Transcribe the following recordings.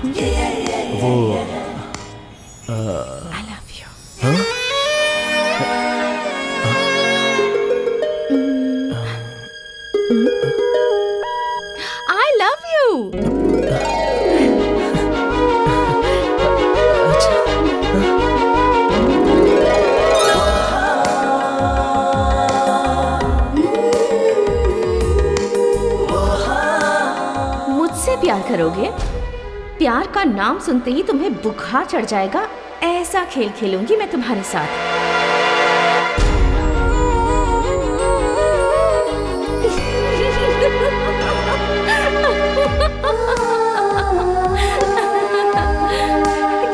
वो I love you. हाँ? I love you. मुझसे प्यार करोगे? प्यार का नाम सुनते ही तुम्हें बुखार चढ़ जाएगा। ऐसा खेल खेलूंगी मैं तुम्हारे साथ।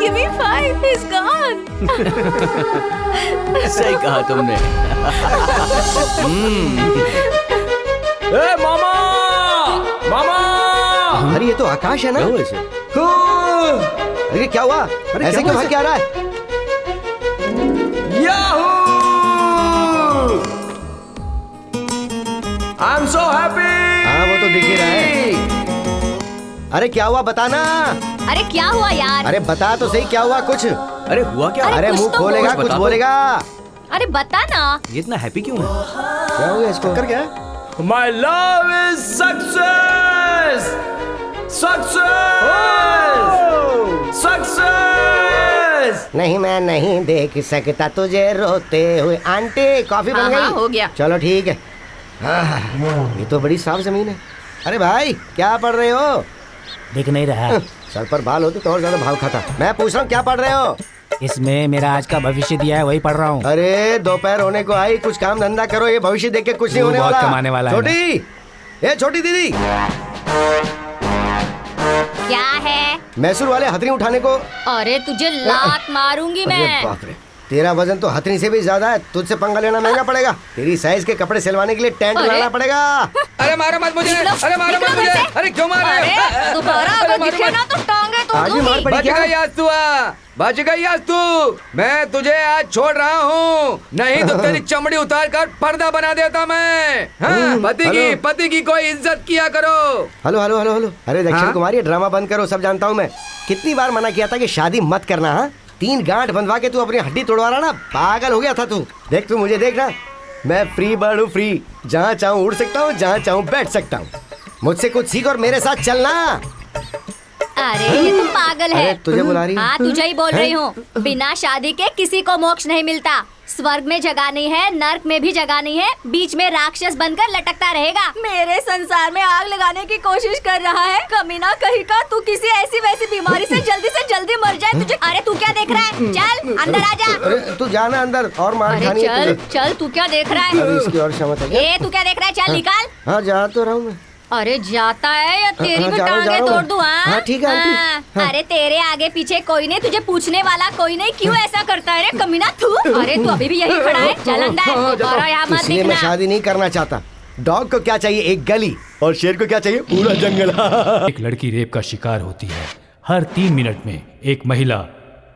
Give me 5, he's gone. सही कहा तुमने। ए मामा, मामा! अरे ये तो आकाश है ना? अरे क्या हुआ? ऐसे क्यों भाग के आ रहा है? याहू! I'm so happy! हाँ वो तो दिख ही रहा है। अरे क्या हुआ बताना? अरे क्या हुआ यार? अरे बता तो सही क्या हुआ कुछ? अरे हुआ क्या? अरे कुछ मुंह तो खोलेगा कुछ कुछ बता बोलेगा। अरे बता ना। ये इतना हैप्पी क्यों है? क्या हो गया इसको? कर क्या? My love is success! Success! Success! नहीं मैं नहीं देख सकता तुझे रोते हुए। आंटी कॉफी बन हाँ, गई? हो गया। चलो ठीक है। ये तो बड़ी साफ जमीन है। अरे भाई क्या पढ़ रहे हो? दिख नहीं रहा। सर पर बाल होते तो और ज्यादा भाव खाता। मैं पूछ रहा हूँ क्या पढ़ रहे हो? इसमें मेरा आज का भविष्य दिया है, वही पढ़ रहा हूँ। अरे दोपहर होने को आई, कुछ काम धंधा करो। ये भविष्य देख के कुछ नहीं होने बहुत वाला। कमाने वाला है छोटी, ये छोटी दीदी, क्या है? मैसूर वाले हथनी उठाने को। अरे तुझे लात मारूंगी अरे मैं। बाप रे, तेरा वजन तो हथनी से भी ज्यादा है। तुझसे पंगा लेना महंगा पड़ेगा। तेरी साइज के कपड़े सिलवाने के लिए टेंट अरे? लाना पड़ेगा। अरे मारो मत मुझे! अरे मारो मत मुझे! अरे क्यों मार रहे हो? अरे दोबारा अगर दिखे ना तो टांगे तोड़ आज भी मार दूंगी। पड़ी बच क्या? गई आज तू! बच गई आज तू! मैं तुझे आज छोड़ रहा हूँ, नहीं तो तेरी चमड़ी उतार कर पर्दा बना देता मैं। हाँ, पति की कोई इज्जत किया करो। Hello hello hello hello. अरे दक्षिण हाँ? कुमारी, ड्रामा बंद करो, सब जानता हूँ मैं। कितनी बार मना किया था कि शादी मत करना। हाँ 3 गांठ बंधवा के तू अपनी हड्डी तोड़वा रहा ना। पागल हो गया था तू। देख तू मुझे देखना, मैं फ्री बर्ड हूँ, फ्री। जहाँ चाहूँ उड़ सकता हूँ, जहाँ चाहूँ बैठ सकता हूँ। मुझसे कुछ सीख और मेरे साथ चलना। अरे ये तो पागल है। अरे तुझे बुला रही है? हाँ तुझे ही बोल रही हूँ। बिना शादी के किसी को मोक्ष नहीं मिलता। स्वर्ग में जगह नहीं है, नर्क में भी जगह नहीं है, बीच में राक्षस बनकर लटकता रहेगा। मेरे संसार में आग लगाने की कोशिश कर रहा है। कमीना कहीं का, तू किसी ऐसी वैसी बीमारी से जल्दी मर जाए तुझे। अरे तू क्या देख रहा है? चल अंदर आ जा। अरे तू जाना अंदर, और मार अरे खानी है चल तुझे। चल, तू क्या देख रहा अरे है? इसकी और क्षमता है क्या? ए तू क्या देख रहा है? चल निकाल। हाँ जा तो रहा हूँ मैं। अरे जाता है या तेरी हाँ, भी जा रहा हूँ, टांगे जा रहा तोड़ हूँ। दूं? हाँ, ठीक है, आंटी। हाँ। हाँ। अरे तेरे आगे पीछे कोई नहीं, तुझे पूछने वाला कोई नहीं। क्यों ऐसा करता है रे कमीना तू? अरे तू अभी भी यही खड़ा है। चल अंदर और यहाँ मत इसलिए मैं दिखना। शादी नहीं करना चाहता। डॉग को क्या चाहिए? एक गली। और शेर को क्या चाहिए? पूरा जंगल। एक लड़की रेप का शिकार होती है। हर 3 मिनट में एक महिला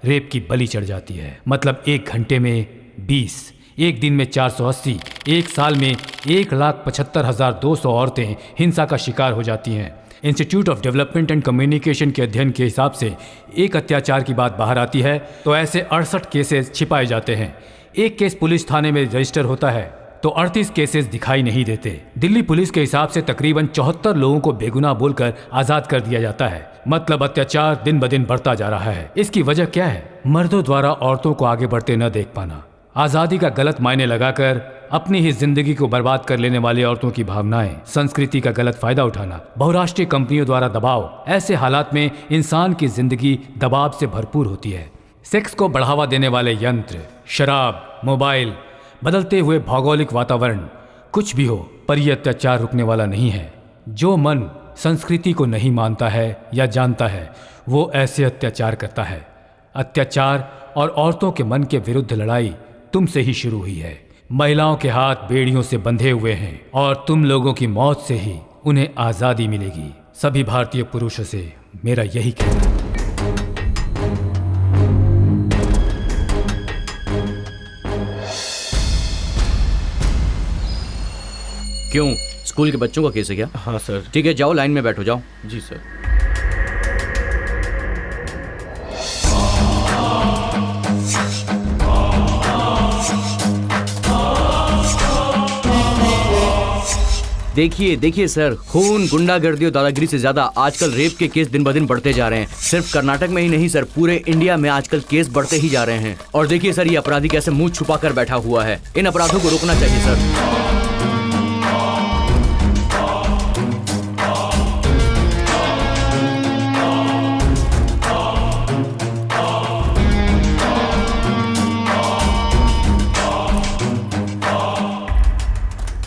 रेप की बलि चढ़ जाती है। मतलब 1 घंटे में 20, एक दिन में 480, एक साल में 1,75,200 औरतें हिंसा का शिकार हो जाती हैं। Institute of development and communication के अध्ययन के हिसाब से एक अत्याचार की बात बाहर आती है तो ऐसे 68 केसेस छिपाए जाते हैं। एक केस पुलिस थाने में रजिस्टर होता है तो 38 केसेस दिखाई नहीं देते। दिल्ली पुलिस के हिसाब से तकरीबन 74 लोगों को बेगुनाह बोलकर आज़ाद कर दिया जाता है। मतलब अत्याचार दिन ब दिन बढ़ता जा रहा है। इसकी वजह क्या है? मर्दों द्वारा औरतों को आगे बढ़ते न देख पाना, आज़ादी का गलत मायने लगाकर अपनी ही जिंदगी को बर्बाद कर लेने वाली औरतों की भावनाएं, संस्कृति का गलत फायदा उठाना, बहुराष्ट्रीय कंपनियों द्वारा दबाव। ऐसे हालात में इंसान की जिंदगी दबाव से भरपूर होती है। सेक्स को बढ़ावा देने वाले यंत्र, शराब, मोबाइल, बदलते हुए भौगोलिक वातावरण, कुछ भी हो, पर यह अत्याचार रुकने वाला नहीं है। जो मन संस्कृति को नहीं मानता है या जानता है वो ऐसे अत्याचार करता है। अत्याचार और औरतों के मन के विरुद्ध लड़ाई तुमसे ही शुरू हुई है। महिलाओं के हाथ बेड़ियों से बंधे हुए हैं और तुम लोगों की मौत से ही उन्हें आज़ादी मिलेगी। सभी भारतीय पुरुषों से मेरा यही कहना है। क्यों, स्कूल के बच्चों का केस है क्या? हाँ सर। ठीक है, जाओ लाइन में बैठो, जाओ। जी सर। देखिए देखिए सर, खून, गुंडागर्दी और दादागिरी से ज्यादा आजकल रेप के केस दिन ब दिन बढ़ते जा रहे हैं। सिर्फ कर्नाटक में ही नहीं सर, पूरे इंडिया में आजकल केस बढ़ते ही जा रहे हैं। और देखिए सर, ये अपराधी कैसे मुंह छुपा कर बैठा हुआ है। इन अपराधों को रोकना चाहिए सर।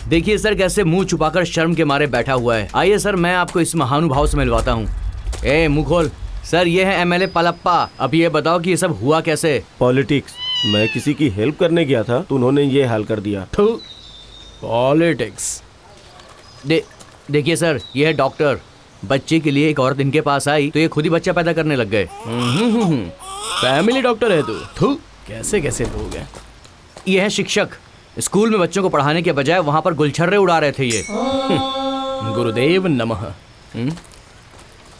देखिए सर, कैसे मुंह छुपाकर शर्म के मारे बैठा हुआ है। आइए सर, मैं आपको इस महानुभाव से मिलवाता हूँ। ए मुंह खोल। सर, ये है एमएलए पलप्पा। अब ये बताओ कि ये सब हुआ कैसे? पॉलिटिक्स। मैं किसी की हेल्प करने गया था तो उन्होंने ये हाल कर दिया। पॉलिटिक्स। देखिए सर, ये है डॉक्टर। बच्चे के लिए एक औरत इनके पास आई तो ये खुद ही बच्चा पैदा करने लग गए। फैमिली डॉक्टर है तू? कैसे कैसे लोग हैं। ये है शिक्षक। स्कूल में बच्चों को पढ़ाने के बजाय वहां पर गुलछर्रे उड़ा रहे थे ये। गुरुदेव नमः।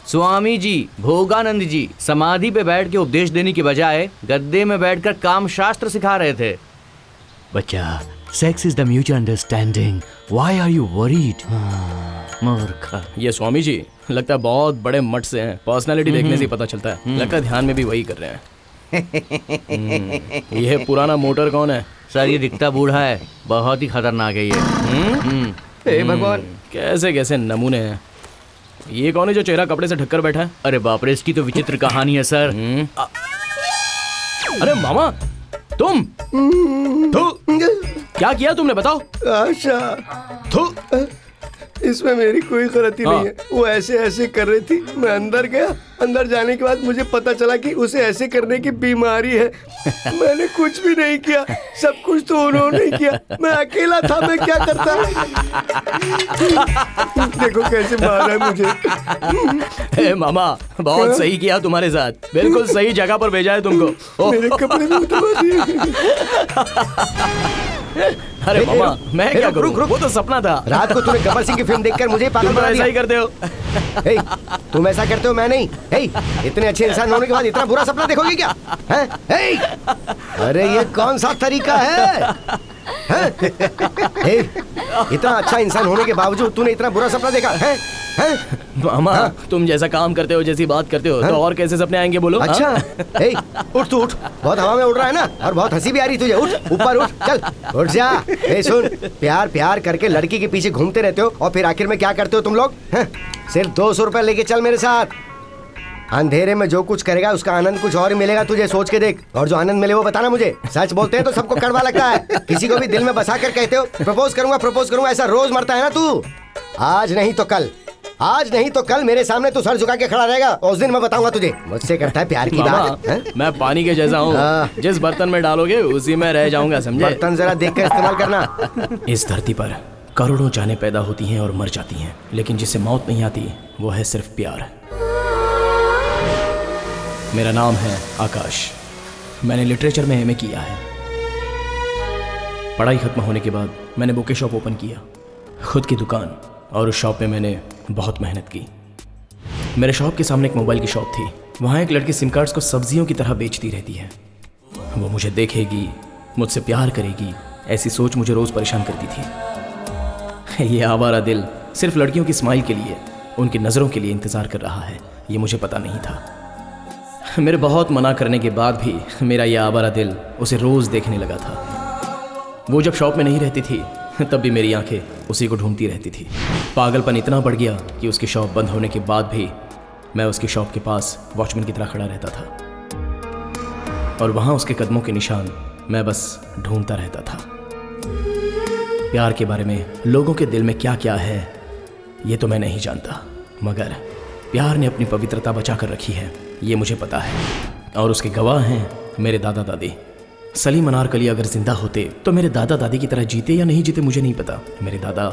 स्वामी जी, भोगानंद जी समाधि पे बैठ के उपदेश देने के बजाय गद्दे में बैठकर काम शास्त्र सिखा रहे थे। बच्चा, sex is the mutual understanding, why are you worried? मूर्ख। ये स्वामी जी लगता है बहुत बड़े मठ से हैं। पर्सनालिटी देखने से ही पता चलता है। लगता है ध्यान में भी वही कर रहे हैं। ये पुराना मोटर कौन है? सर, ये दिखता बूढ़ा है, बहुत ही खतरनाक है ये। हे भगवान, कैसे कैसे नमूने हैं। ये कौन है जो चेहरा कपड़े से ढककर बैठा है? अरे बाप रे, इसकी तो विचित्र कहानी है सर। अरे मामा, तुम क्या किया तुमने, बताओ। आशा, थू। इसमें मेरी कोई गलती नहीं है। वो ऐसे ऐसे कर रही थी, मैं अंदर गया। अंदर जाने के बाद मुझे पता चला कि उसे ऐसे करने की बीमारी है। मैंने कुछ भी नहीं किया, सब कुछ तो उन्होंने किया। मैं अकेला था, मैं क्या करता। देखो कैसे मारा है मुझे। ए मामा, बहुत सही किया तुम्हारे साथ। बिल्कुल सही जगह पर भेजा है तुमको। मेरे कपड़े भी उतरवा दिए। अरे मामा, मैं क्या करूं? रुक। वो तो सपना था। रात को तूने गब्बर सिंह की फिल्म देखकर मुझे पागल तुम बना ऐसा दिया। ही करते हो। हे, तुम ऐसा करते हो, मैं नहीं। हे, इतने अच्छे इंसान होने के बाद इतना बुरा सपना देखोगे क्या? हैं? हे, अरे ये कौन सा तरीका है? हैं? हे, इतना अच्छा इंसान होने के बावजूद तूने इतना बुरा सपना देखा है? हैं? मामा, तुम जैसा काम करते हो, जैसी बात करते हो, तो और कैसे सपने आएंगे बोलो। अच्छा, हे, उठ तू उठ। बहुत हवा में उड़ रहा है ना, और बहुत हंसी भी आ रही तुझे। उठ, ऊपर उठ, चल उठ जा। हे सुन, प्यार प्यार करके लड़की के पीछे घूमते रहते हो और फिर आखिर में क्या करते हो तुम लोग? हैं? सिर्फ 200 रुपए लेके चल मेरे साथ। अंधेरे में जो कुछ करेगा उसका आनंद कुछ और ही मिलेगा तुझे, सोच के देख। और जो आनंद मिले वो बताना मुझे। सच बोलते हैं तो सबको कड़वा लगता है। किसी को भी दिल में बसा कर कहते हो प्रपोज करूंगा, ऐसा रोज मरता है ना तू। आज नहीं तो कल, आज नहीं तो कल मेरे सामने तू सर झुका के खड़ा रहेगा। उस दिन मैं बताऊंगा तुझे मुझसे करता है प्यार की बात। हैं? मैं पानी के जैसा हूँ, जिस बर्तन में डालोगे उसी में रह जाऊंगा, समझे? बर्तन जरा देख कर इस्तेमाल करना। इस धरती पर करोड़ों जानें पैदा होती हैं और मर जाती हैं, लेकिन जिसे मौत नहीं आती वो है सिर्फ प्यार। मेरा नाम है आकाश। मैंने लिटरेचर में एमए किया है। पढ़ाई खत्म होने के बाद मैंने बुके शॉप ओपन किया, खुद की दुकान, और उस शॉप में मैंने बहुत मेहनत की। मेरे शॉप के सामने एक मोबाइल की शॉप थी। वहाँ एक लड़की सिम कार्ड्स को सब्जियों की तरह बेचती रहती है। वो मुझे देखेगी, मुझसे प्यार करेगी, ऐसी सोच मुझे रोज़ परेशान करती थी। ये आवारा दिल सिर्फ लड़कियों की स्माइल के लिए, उनकी नज़रों के लिए इंतज़ार कर रहा है, ये मुझे पता नहीं था। मेरे बहुत मना करने के बाद भी मेरा यह आवारा दिल उसे रोज़ देखने लगा था। वो जब शॉप में नहीं रहती थी तब भी मेरी आंखें उसी को ढूंढती रहती थी। पागलपन इतना बढ़ गया कि उसकी शॉप बंद होने के बाद भी मैं उसकी शॉप के पास वॉचमैन की तरह खड़ा रहता था, और वहाँ उसके कदमों के निशान मैं बस ढूंढता रहता था। प्यार के बारे में लोगों के दिल में क्या क्या है ये तो मैं नहीं जानता, मगर प्यार ने अपनी पवित्रता बचा कर रखी है, ये मुझे पता है। और उसके गवाह हैं मेरे दादा दादी। सलीम अनारकली अगर जिंदा होते तो मेरे दादा दादी की तरह जीते या नहीं जीते मुझे नहीं पता। मेरे दादा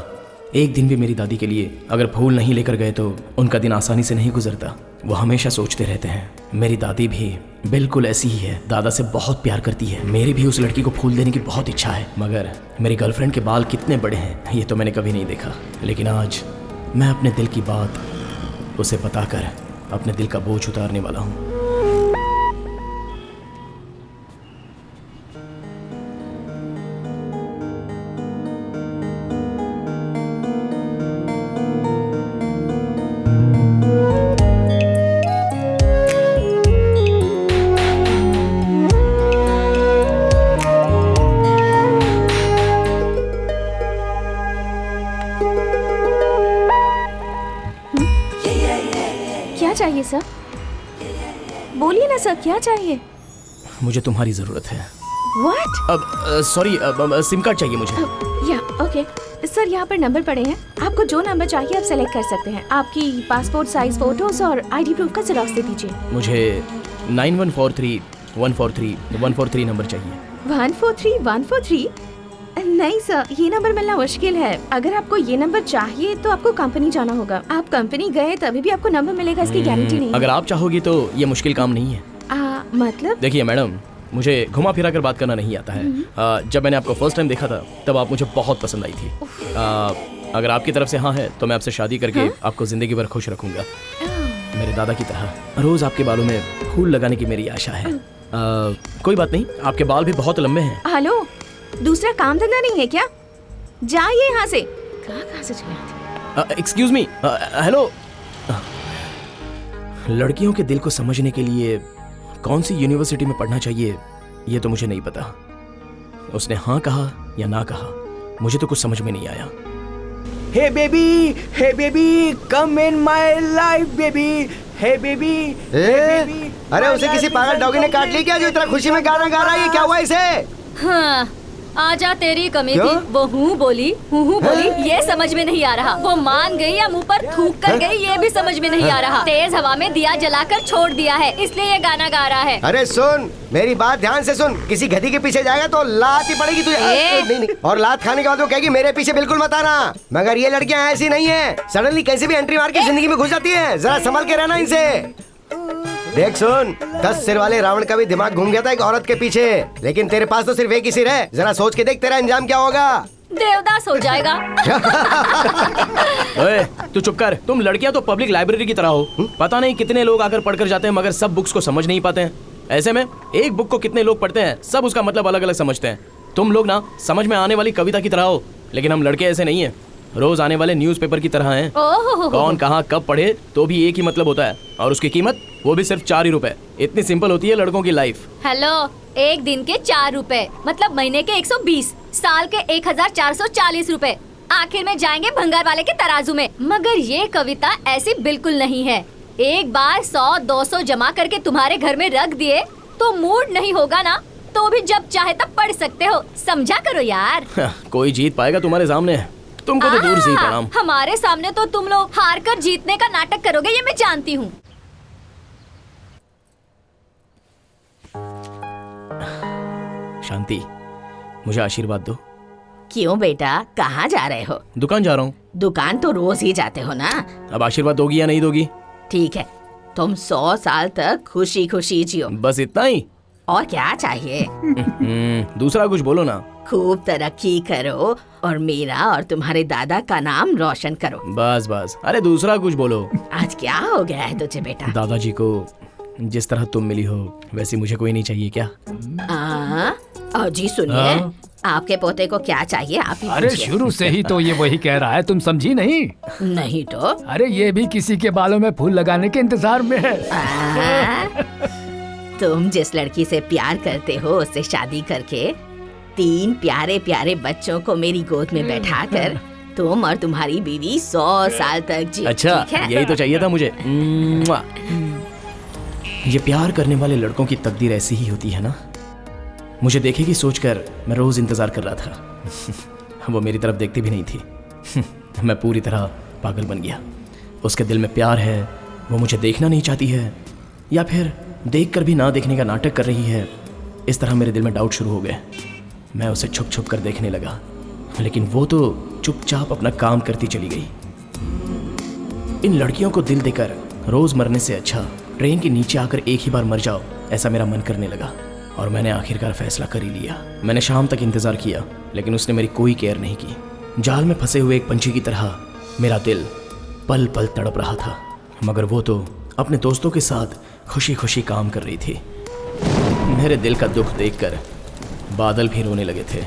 एक दिन भी मेरी दादी के लिए अगर फूल नहीं लेकर गए तो उनका दिन आसानी से नहीं गुजरता। वो हमेशा सोचते रहते हैं। मेरी दादी भी बिल्कुल ऐसी ही है, दादा से बहुत प्यार करती है। मेरी भी उस लड़की को फूल देने की बहुत इच्छा है, मगर मेरी गर्लफ्रेंड के बाल कितने बड़े हैं ये तो मैंने कभी नहीं देखा। लेकिन आज मैं अपने दिल की बात उसे बताकर अपने दिल का बोझ उतारने वाला हूँ। बोलिए ना सर, क्या चाहिए? मुझे तुम्हारी ज़रूरत है। व्हाट? अब सॉरी, सिम कार्ड चाहिए मुझे। या ओके सर, यहाँ पर नंबर पड़े हैं, आपको जो नंबर चाहिए आप सेलेक्ट कर सकते हैं। आपकी पासपोर्ट साइज फोटोज और आईडी प्रूफ का जेरॉक्स दे दीजिए। मुझे 9143-143-143 नंबर चाहिए। 143-143? नहीं सर, ये नंबर मिलना मुश्किल है। अगर आपको ये नंबर चाहिए तो आपको कंपनी जाना होगा। आप कंपनी गए तभी भी आपको नंबर मिलेगा, इसकी गारंटी नहीं है। अगर आप चाहोगी तो ये मुश्किल काम नहीं है। मतलब? देखिए मैडम, मुझे घुमा फिरा कर बात करना नहीं आता है। जब मैंने आपको फर्स्ट टाइम देखा था तब आप मुझे बहुत पसंद आई थी। अगर आपकी तरफ से हाँ है तो मैं आपसे शादी करके आपको जिंदगी भर खुश रखूंगा, मेरे दादा की तरह। रोज आपके बालों में फूल लगाने की मेरी आशा है। कोई बात नहीं, आपके बाल भी बहुत लंबे हैं। हेलो, दूसरा काम धंधा नहीं है क्या? जाइए यहाँ से। कहाँ से चले आते? Excuse me, hello. लड़कियों के दिल को समझने के लिए कौन सी यूनिवर्सिटी में पढ़ना चाहिए ये तो मुझे नहीं पता। उसने हाँ कहा या ना कहा मुझे तो कुछ समझ में नहीं आया। Hey baby, come in my life baby, hey baby. अरे उसे किसी पागल डॉगी ने काट लिया क्या जो इतना खुशी में गाना गा रहा है? क्या हुआ इसे? हाँ, आजा तेरी कमी थी। वो हूँ बोली, हूँ बोली, ये समझ में नहीं आ रहा। वो मान गई या मुंह पर थूक कर गई, ये भी समझ में नहीं आ रहा। तेज हवा में दिया जलाकर छोड़ दिया है, इसलिए ये गाना गा रहा है। अरे सुन, मेरी बात ध्यान से सुन। किसी गधी के पीछे जाएगा तो लात ही पड़ेगी तुझे। नहीं। और लात खाने के बाद वो कहेगी मेरे पीछे बिल्कुल मत आना। मगर ये लड़कियां ऐसी नहीं है, सडनली कैसे भी एंट्री मार के जिंदगी में घुस जाती है। जरा संभल के रहना इनसे। देख सुन, 10 सिर वाले रावण का भी दिमाग घूम गया था एक औरत के पीछे, लेकिन तेरे पास तो सिर्फ एक ही सिर है। जरा सोच के देख तेरा अंजाम क्या होगा। देवदास हो जाएगा। ओए, तू चुप कर। तुम लड़कियां तो पब्लिक लाइब्रेरी की तरह हो। पता नहीं कितने लोग आकर पढ़कर जाते हैं मगर सब बुक्स को समझ नहीं पाते हैं। ऐसे में एक बुक को कितने लोग पढ़ते हैं, सब उसका मतलब अलग अलग समझते हैं। तुम लोग ना समझ में आने वाली कविता की तरह हो, लेकिन हम लड़के ऐसे नहीं है, रोज आने वाले न्यूज़पेपर की तरह हैं। कौन कहाँ कब पढ़े तो भी एक ही मतलब होता है, और उसकी कीमत वो भी सिर्फ 4 ही रुपए। इतनी सिंपल होती है लड़कों की लाइफ। हेलो, एक दिन के 4 रुपए मतलब महीने के 120, साल के 1440 रुपए। आखिर में जाएंगे भंगार वाले के तराजू में। मगर ये कविता ऐसी बिल्कुल नहीं है। एक बार 100-200 जमा करके तुम्हारे घर में रख दिए तो मूड नहीं होगा ना, तो भी जब चाहे तब पढ़ सकते हो। समझा करो यार। कोई जीत पाएगा तुम्हारे सामने? तुमको तो दूर से ही प्रणाम। हमारे सामने तो तुम लोग हार कर जीतने का नाटक करोगे, ये मैं जानती हूँ। शांति, मुझे आशीर्वाद दो। क्यों बेटा, कहाँ जा रहे हो? दुकान जा रहा हूँ। दुकान तो रोज ही जाते हो ना। अब आशीर्वाद दोगी या नहीं दोगी? ठीक है, तुम 100 साल तक खुशी खुशी जियो। बस इतना ही? और क्या चाहिए? दूसरा कुछ बोलो ना। खूब तरक्की करो और मेरा और तुम्हारे दादा का नाम रोशन करो। बस बस, अरे दूसरा कुछ बोलो। आज क्या हो गया है तुझे बेटा? दादाजी को जिस तरह तुम मिली हो वैसी मुझे कोई नहीं चाहिए क्या? और जी सुनिए, आपके पोते को क्या चाहिए आप ही अरे पूछिए। शुरू से ही तो ये वही कह रहा है, तुम समझी नहीं? नहीं तो? अरे ये भी किसी के बालों में फूल लगाने के इंतजार में है। तुम जिस लड़की से प्यार करते हो उससे शादी करके 3 प्यारे प्यारे बच्चों को मेरी गोद में बैठाकर तुम और तुम्हारी बीवी 100 साल तक जी। अच्छा, ठीक है? यही तो चाहिए था मुझे। ये प्यार करने वाले लड़कों की तकदीर ऐसी ही होती है ना। मुझे देखेगी सोचकर मैं रोज इंतजार कर रहा था। वो मेरी तरफ देखती भी नहीं थी। मैं पूरी तरह पागल बन गया। उसके दिल में प्यार है, वो मुझे देखना नहीं चाहती है, या फिर देखकर भी ना देखने का नाटक कर रही है। इस तरह मेरे दिल में डाउट शुरू हो गए। मैं उसे छुप छुप कर देखने लगा, लेकिन वो तो चुपचाप अपना काम करती चली गई। इन लड़कियों को दिल देकर रोज मरने से अच्छा ट्रेन के नीचे आकर एक ही बार मर जाओ, ऐसा मेरा मन करने लगा। और मैंने आखिरकार फैसला कर ही लिया। मैंने शाम तक इंतजार किया, लेकिन उसने मेरी कोई केयर नहीं की। जाल में फंसे हुए एक पंछी की तरह मेरा दिल पल पल तड़प रहा था, मगर वो तो अपने दोस्तों के साथ खुशी खुशी काम कर रही थी। मेरे दिल का दुख देखकर बादल भी रोने लगे थे,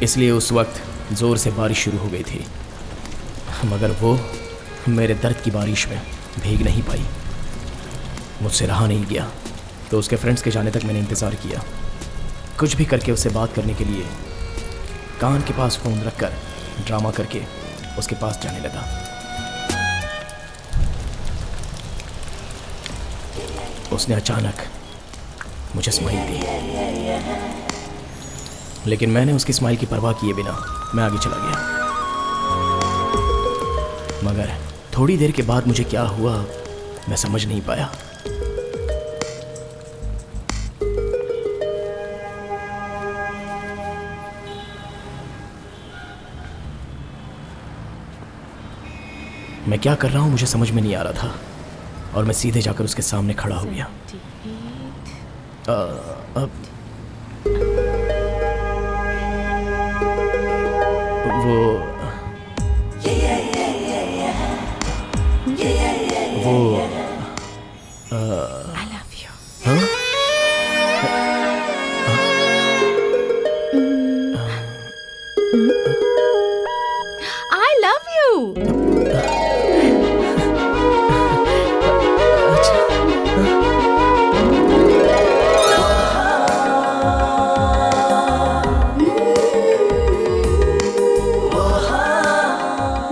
इसलिए उस वक्त ज़ोर से बारिश शुरू हो गई थी, मगर वो मेरे दर्द की बारिश में भीग नहीं पाई। मुझसे रहा नहीं गया, तो उसके फ्रेंड्स के जाने तक मैंने इंतज़ार किया। कुछ भी करके उससे बात करने के लिए कान के पास फ़ोन रखकर ड्रामा करके उसके पास जाने लगा। उसने अचानक मुझे स्माइल दी, लेकिन मैंने उसकी स्माइल की परवाह किए बिना मैं आगे चला गया। मगर थोड़ी देर के बाद मुझे क्या हुआ मैं समझ नहीं पाया। मैं क्या कर रहा हूं मुझे समझ में नहीं आ रहा था और मैं सीधे जाकर उसके सामने खड़ा हो गया। I love you. हाँ? I love you.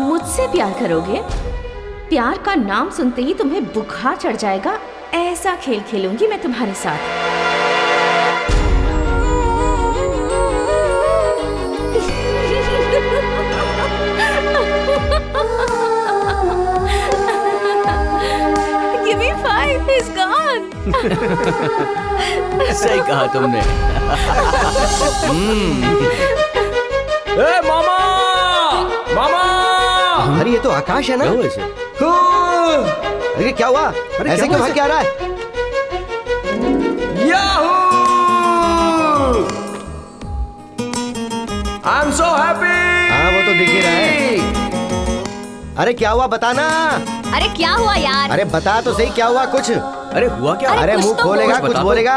मुझसे प्यार करोगे? प्यार का नाम सुनते ही तुम्हें बुखार चढ़ जाएगा। ऐसा खेल खेलूंगी मैं तुम्हारे साथ। Give me 5, he's gone. सही कहा तुमने। ए मामा, मामा। अरे ये तो आकाश है ना? अरे क्या हुआ? ऐसे क्यों भाग के आ रहा है? याहू! I'm so happy! हाँ वो तो दिख ही रहा है। अरे क्या हुआ बताना? अरे क्या हुआ यार? अरे बता तो सही क्या हुआ कुछ? अरे हुआ क्या? अरे कुछ मुंह तो खोलेगा बोल, कुछ बता दो। बोलेगा।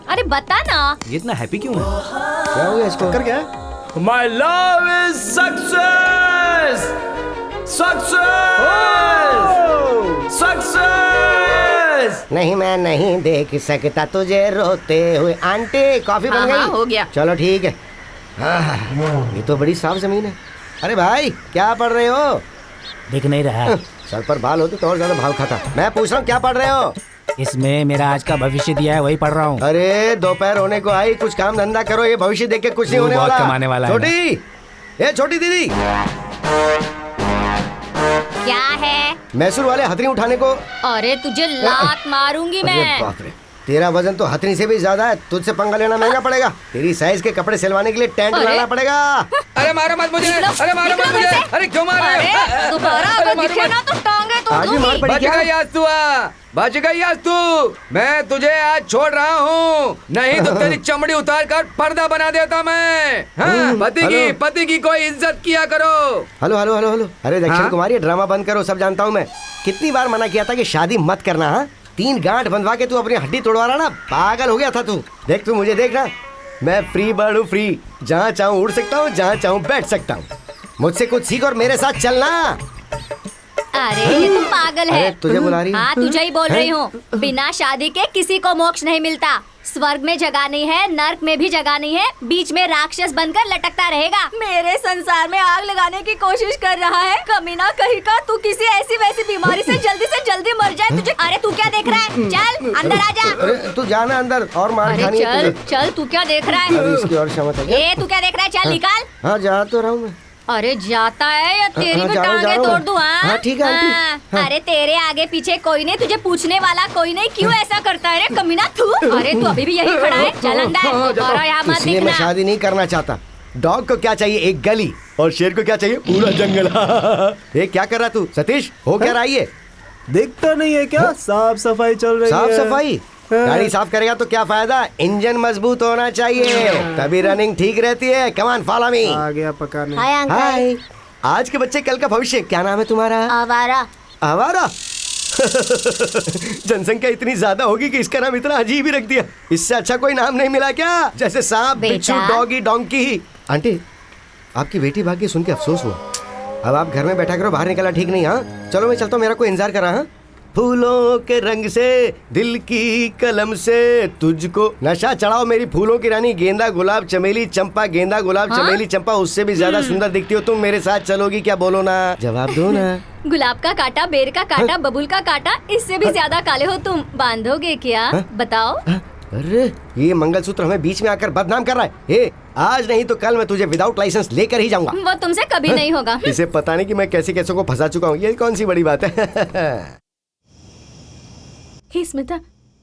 अरे बता ना। ये इतना हैप्पी क्यों है? क्या हो गया इसको? कर क्या? My love is success! Success! Success! नहीं मैं नहीं देख सकता तुझे रोते हुए। आंटी कॉफी बन हाँ, गई? हो गया। चलो ठीक है। ये तो बड़ी साफ जमीन है। अरे भाई क्या पढ़ रहे हो? दिख नहीं रहा। सर पर बाल होते तो और ज्यादा भाव खाता। मैं पूछ रहा हूँ क्या पढ़ रहे हो? इसमें मेरा आज का भविष्य दिया है, वही पढ़ रहा हूँ। अरे दोपहर होने को आई, कुछ काम धंधा करो। ये भविष्य देख के कुछ नहीं तू होने बहुत वाला। कमाने वाला है छोटी, ये छोटी दीदी, क्या है? मैसूर वाले हथनी उठाने को। अरे तुझे लात मारूंगी अरे मैं। बाप रे, तेरा वजन तो हथनी से भी ज्यादा है। तुझसे पंगा लेना महंगा पड़ेगा। तेरी साइज के कपड़े सिलवाने के लिए टेंट अरे? लाना पड़ेगा। अरे मारो मत मुझे! अरे मारो मत मुझे! अरे क्यों मार रहे हो? अरे दोबारा अगर दिखे ना तो टांगे तोड़ आज भी मार दूंगी। पड़ी बच क्या? गई आज तू, बच गई आज तू। मैं तुझे आज छोड़ रहा हूँ, नहीं तो तेरी चमड़ी उतार कर पर्दा बना देता मैं। हाँ, पति की कोई इज्जत किया करो। Hello hello hello hello. अरे दक्षिण हाँ? कुमारी, ड्रामा बंद करो, सब जानता हूँ मैं। कितनी बार मना किया था कि शादी मत करना। हाँ 3 गांठ बंधवा के तू अपनी हड्डी तोड़वा रहा ना। पागल हो गया था तू। देख तू मुझे देखना, मैं फ्री बर्ड हूँ, फ्री। जहाँ चाहूँ उड़ सकता हूँ, जहाँ चाहूँ बैठ सकता हूँ। मुझसे कुछ सीख और मेरे साथ चलना। अरे ये तो पागल है। अरे तुझे बुला रही है? हाँ तुझे ही बोल रही हूँ। बिना शादी के किसी को मोक्ष नहीं मिलता। स्वर्ग में जगह नहीं है, नर्क में भी जगह नहीं है, बीच में राक्षस बनकर लटकता रहेगा। मेरे संसार में आग लगाने की कोशिश कर रहा है। कमीना कहीं का, तू किसी ऐसी वैसी बीमारी से जल्दी मर जाए तुझे। अरे तू क्या देख रहा है? चल अंदर आ जा। अरे तू जाना अंदर और मार अरे खानी है चल तुझे। चल, तू क्या देख रहा अभी है? इसकी और क्षमता है क्या? ए तू क्या देख रहा है? चल निकाल। हाँ जा तो रहा हूँ मैं। अरे जाता है या तेरी हाँ, भी जा रहा हूँ, जा टांगे रहा हूँ तोड़ मैं। दूं? हाँ, ठीक है, आंटी। हाँ, हाँ। अरे तेरे आगे पीछे कोई नहीं, तुझे पूछने वाला कोई नहीं। क्यों ऐसा करता है रे कमीना तू? अरे तू अभी भी यही खड़ा है। चल अंदर और यहाँ मत इसलिए मैं दिखना। शादी नहीं करना चाहता। डॉग को क्या चाहिए? एक गली। और शेर को क्या चाहिए? पूरा जंगल। ये क्या कर रहा तू सतीश? हो क्या रहा है ये? दिखता नहीं है क्या? साफ सफाई चल रही साफ है। सफाई? गाड़ी साफ करेगा तो क्या फायदा? इंजन मजबूत होना चाहिए, तभी रनिंग ठीक रहती है। Come on follow me. आ गया पकाने। Hi uncle. हाय। आज के बच्चे कल का भविष्य। क्या नाम है तुम्हारा? आवारा। आवारा? जनसंख्या इतनी ज्यादा होगी कि इसका नाम इतना अजीब ही रख दिया। इससे अच्छा कोई नाम नहीं मिला क्या? जैसे सांप, बिच्छू, बेटा। Doggy, donkey. आंटी आपकी बेटी भाग के सुन के अफसोस हुआ। अब आप घर में बैठा करो, बाहर निकला ठीक नहीं। हाँ चलो मैं चलता हूँ, मेरा कोई इंतजार कर रहा है। फूलों के रंग से दिल की कलम से तुझको नशा चढ़ाओ मेरी फूलों की रानी, गेंदा गुलाब चमेली चंपा, गेंदा गुलाब चमेली चंपा, उससे भी ज्यादा सुंदर दिखती हो तुम, मेरे साथ चलोगी क्या? बोलो ना, जवाब दो ना। गुलाब का कांटा, बेर का कांटा, बबूल का कांटा, इससे भी ज्यादा काले हो तुम। बांधोगे क्या? बताओ। अरे ये मंगलसूत्र हमें बीच में आकर बदनाम कर रहा है। ए, आज नहीं तो कल मैं तुझे विदाउट लाइसेंस लेकर ही जाऊंगा। वो तुमसे कभी नहीं होगा। इसे पता नहीं कि मैं कैसे कैसे को फंसा चुका हूँ, ये कौन सी बड़ी बात है। हे स्मिता,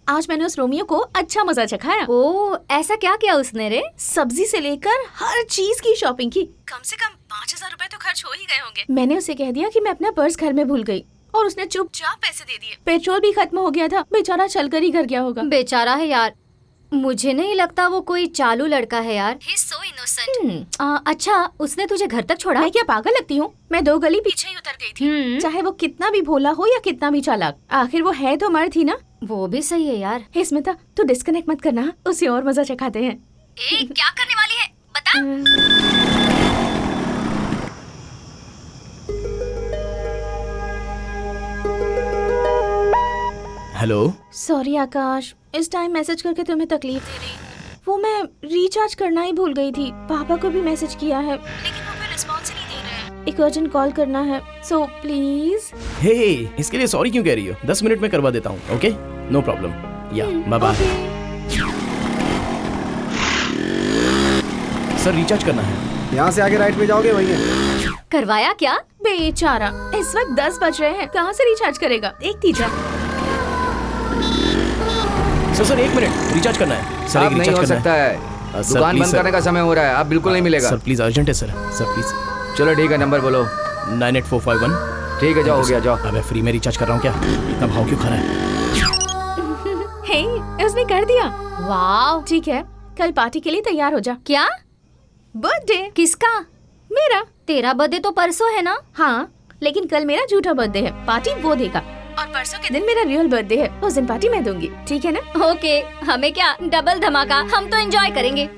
आज मैंने उस रोमियो को अच्छा मजा चखाया। ओ, ऐसा क्या किया उसने रे? सब्जी से लेकर हर चीज की शॉपिंग की। कम से कम 5000 रुपए तो खर्च हो ही गए होंगे। मैंने उसे कह दिया कि मैं अपना पर्स घर में भूल गई और उसने चुपचाप पैसे दे दिए। पेट्रोल भी खत्म हो गया था, बेचारा चलकर ही घर गया होगा। बेचारा है यार, मुझे नहीं लगता वो कोई चालू लड़का है यार। He's so innocent। अच्छा, उसने तुझे घर तक छोड़ा? मैं क्या पागल लगती हूँ? मैं 2 गली पीछे ही उतर गई थी। चाहे वो कितना भी भोला हो या कितना भी चालाक, आखिर वो है तो मर्द ही ना। वो भी सही है यार। हे स्मिता, तू डिस्कनेक्ट मत करना, उसे और मजा चखाते हैं। क्या करने वाली है बता। हेलो। सॉरी आकाश, इस टाइम मैसेज करके तुम्हें तकलीफ दे रही। वो मैं रिचार्ज करना ही भूल गई थी। पापा को भी मैसेज किया है लेकिन वो फिर रिस्पॉन्स ही नहीं दे रहे। एक अर्जेंट कॉल करना है, सो प्लीज। हे, इसके लिए सॉरी क्यों कह रही हो? 10 मिनट में करवा देता हूँ। Okay, no problem. या बाय बाय। सर, रिचार्ज करना है। यहाँ से आगे राइट पे जाओगे, वही है। करवाया क्या? बेचारा, इस वक्त 10 बज रहे हैं, कहाँ से रिचार्ज करेगा? देखती जा। सर 1 मिनट, रिचार्ज करना है। सर, अब नहीं हो सकता है, दुकान बंद करने का समय हो रहा है, अब बिल्कुल नहीं मिलेगा। सर प्लीज, अर्जेंट है सर। Sir please. चलो ठीक है, नंबर बोलो। 98451। ठीक है, जाओ, हो गया, जाओ। अबे फ्री में रिचार्ज कर रहा हूँ क्या? इतना भाव क्यों खा रहा है? हे, उसने कर दिया। वाह, ठीक है, कल पार्टी के लिए तैयार हो जा। क्या? बर्थडे? किसका? मेरा। तेरा बर्थडे तो परसों है ना? हाँ, लेकिन कल मेरा झूठा बर्थडे है, पार्टी वो देगा। और परसों के दिन मेरा रियल बर्थडे है, उस दिन पार्टी मैं दूंगी, ठीक है ना? ओके, हमें क्या, डबल धमाका, हम तो एंजॉय करेंगे।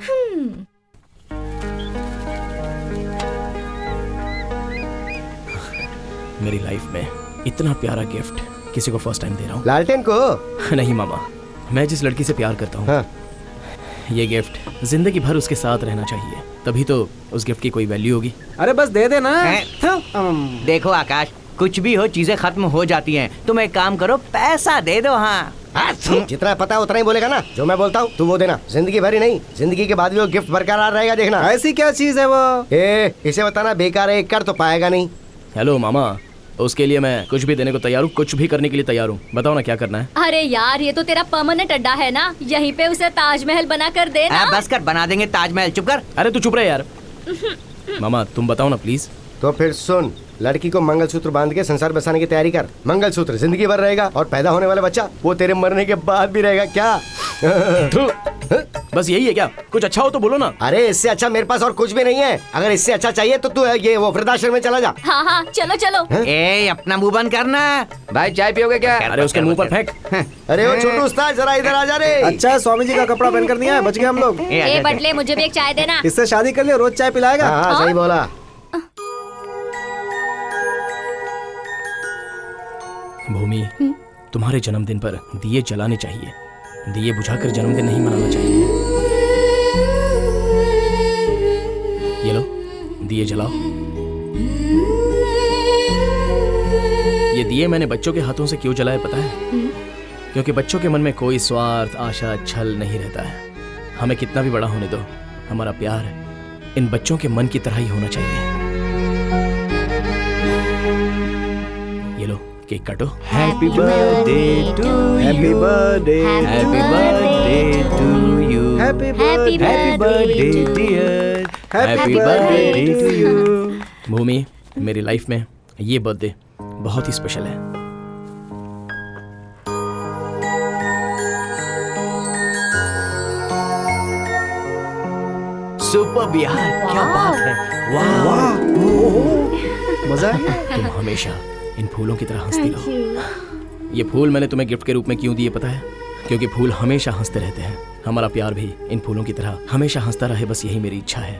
मेरी लाइफ में इतना प्यारा गिफ्ट किसी को फर्स्ट टाइम दे रहा हूँ। लालटेन को? नहीं मामा, मैं जिस लड़की से प्यार करता हूँ, हाँ। ये गिफ्ट जिंदगी भर उसके साथ रहना चाहिए, तभी तो उस गिफ्ट की कोई वैल्यू होगी। अरे बस दे देना। देखो आकाश, कुछ भी हो चीजें खत्म हो जाती हैं। तुम एक काम करो, पैसा दे दो। हाँ, जितना पता है उतना ही बोलेगा ना। जो मैं बोलता हूँ तू वो देना, जिंदगी भर ही नहीं, जिंदगी के बाद भी वो गिफ्ट बरकरार रहेगा, देखना। ऐसी क्या चीज है वो? इसे बताना बेकार है, कर तो पाएगा नहीं। हेलो मामा, उसके लिए मैं कुछ भी देने को तैयार हूँ, कुछ भी करने के लिए तैयार हूँ। बताओ ना क्या करना है। अरे यार, ये तो तेरा परमानेंट अड्डा है ना, यहीं पे उसे ताजमहल बना कर दे ना। बस कर, बना देंगे ताजमहल। चुप कर। अरे तू चुप रहे यार। मामा तुम बताओ ना प्लीज। तो फिर सुन, लड़की को मंगलसूत्र बांध के संसार बसाने की तैयारी कर। मंगलसूत्र जिंदगी भर रहेगा और पैदा होने वाला बच्चा वो तेरे मरने के बाद भी रहेगा। क्या? बस यही है क्या? कुछ अच्छा हो तो बोलो ना। अरे इससे अच्छा मेरे पास और कुछ भी नहीं है। अगर इससे अच्छा चाहिए तो तू ये वो वृद्धाश्रम में चला जा। हाँ हाँ, चलो चलो। ए, अपना मुंह बंद करना। भाई चाय पियोगे क्या? अरे उसके मुंह पर फेंक। अरे वो छोटू उस्ताद, जरा इधर आ जा रे। अच्छा, स्वामी जी का कपड़ा पहन कर दिया है, बच गए हम लोग। ए बटले, मुझे भी एक चाय देना। इससे शादी कर लियो, रोज चाय पिलाएगा। हाँ, सही बोला। भूमि, तुम्हारे जन्मदिन पर दिए जलाने चाहिए, दिए बुझाकर जन्मदिन नहीं मनाना चाहिए। ये लो, दिए जलाओ। ये दिए मैंने बच्चों के हाथों से क्यों जलाए पता है? क्योंकि बच्चों के मन में कोई स्वार्थ, आशा, छल नहीं रहता है। हमें कितना भी बड़ा होने दो, हमारा प्यार इन बच्चों के मन की तरह ही होना चाहिए। ये लो, केक काटो। Happy birthday to you, happy birthday, happy birthday to you, happy happy birthday dear, happy birthday to you. Bhoomi, मेरी लाइफ में ये बर्थडे बहुत ही स्पेशल है। सुपर यार, क्या बात है। वाह, मजा है। तुम हमेशा इन फूलों की तरह हंसती रहो। ये फूल मैंने तुम्हें गिफ्ट के रूप में क्यों दिए पता है? क्योंकि फूल हमेशा हंसते रहते हैं। हमारा प्यार भी इन फूलों की तरह हमेशा हंसता रहे, बस यही मेरी इच्छा है।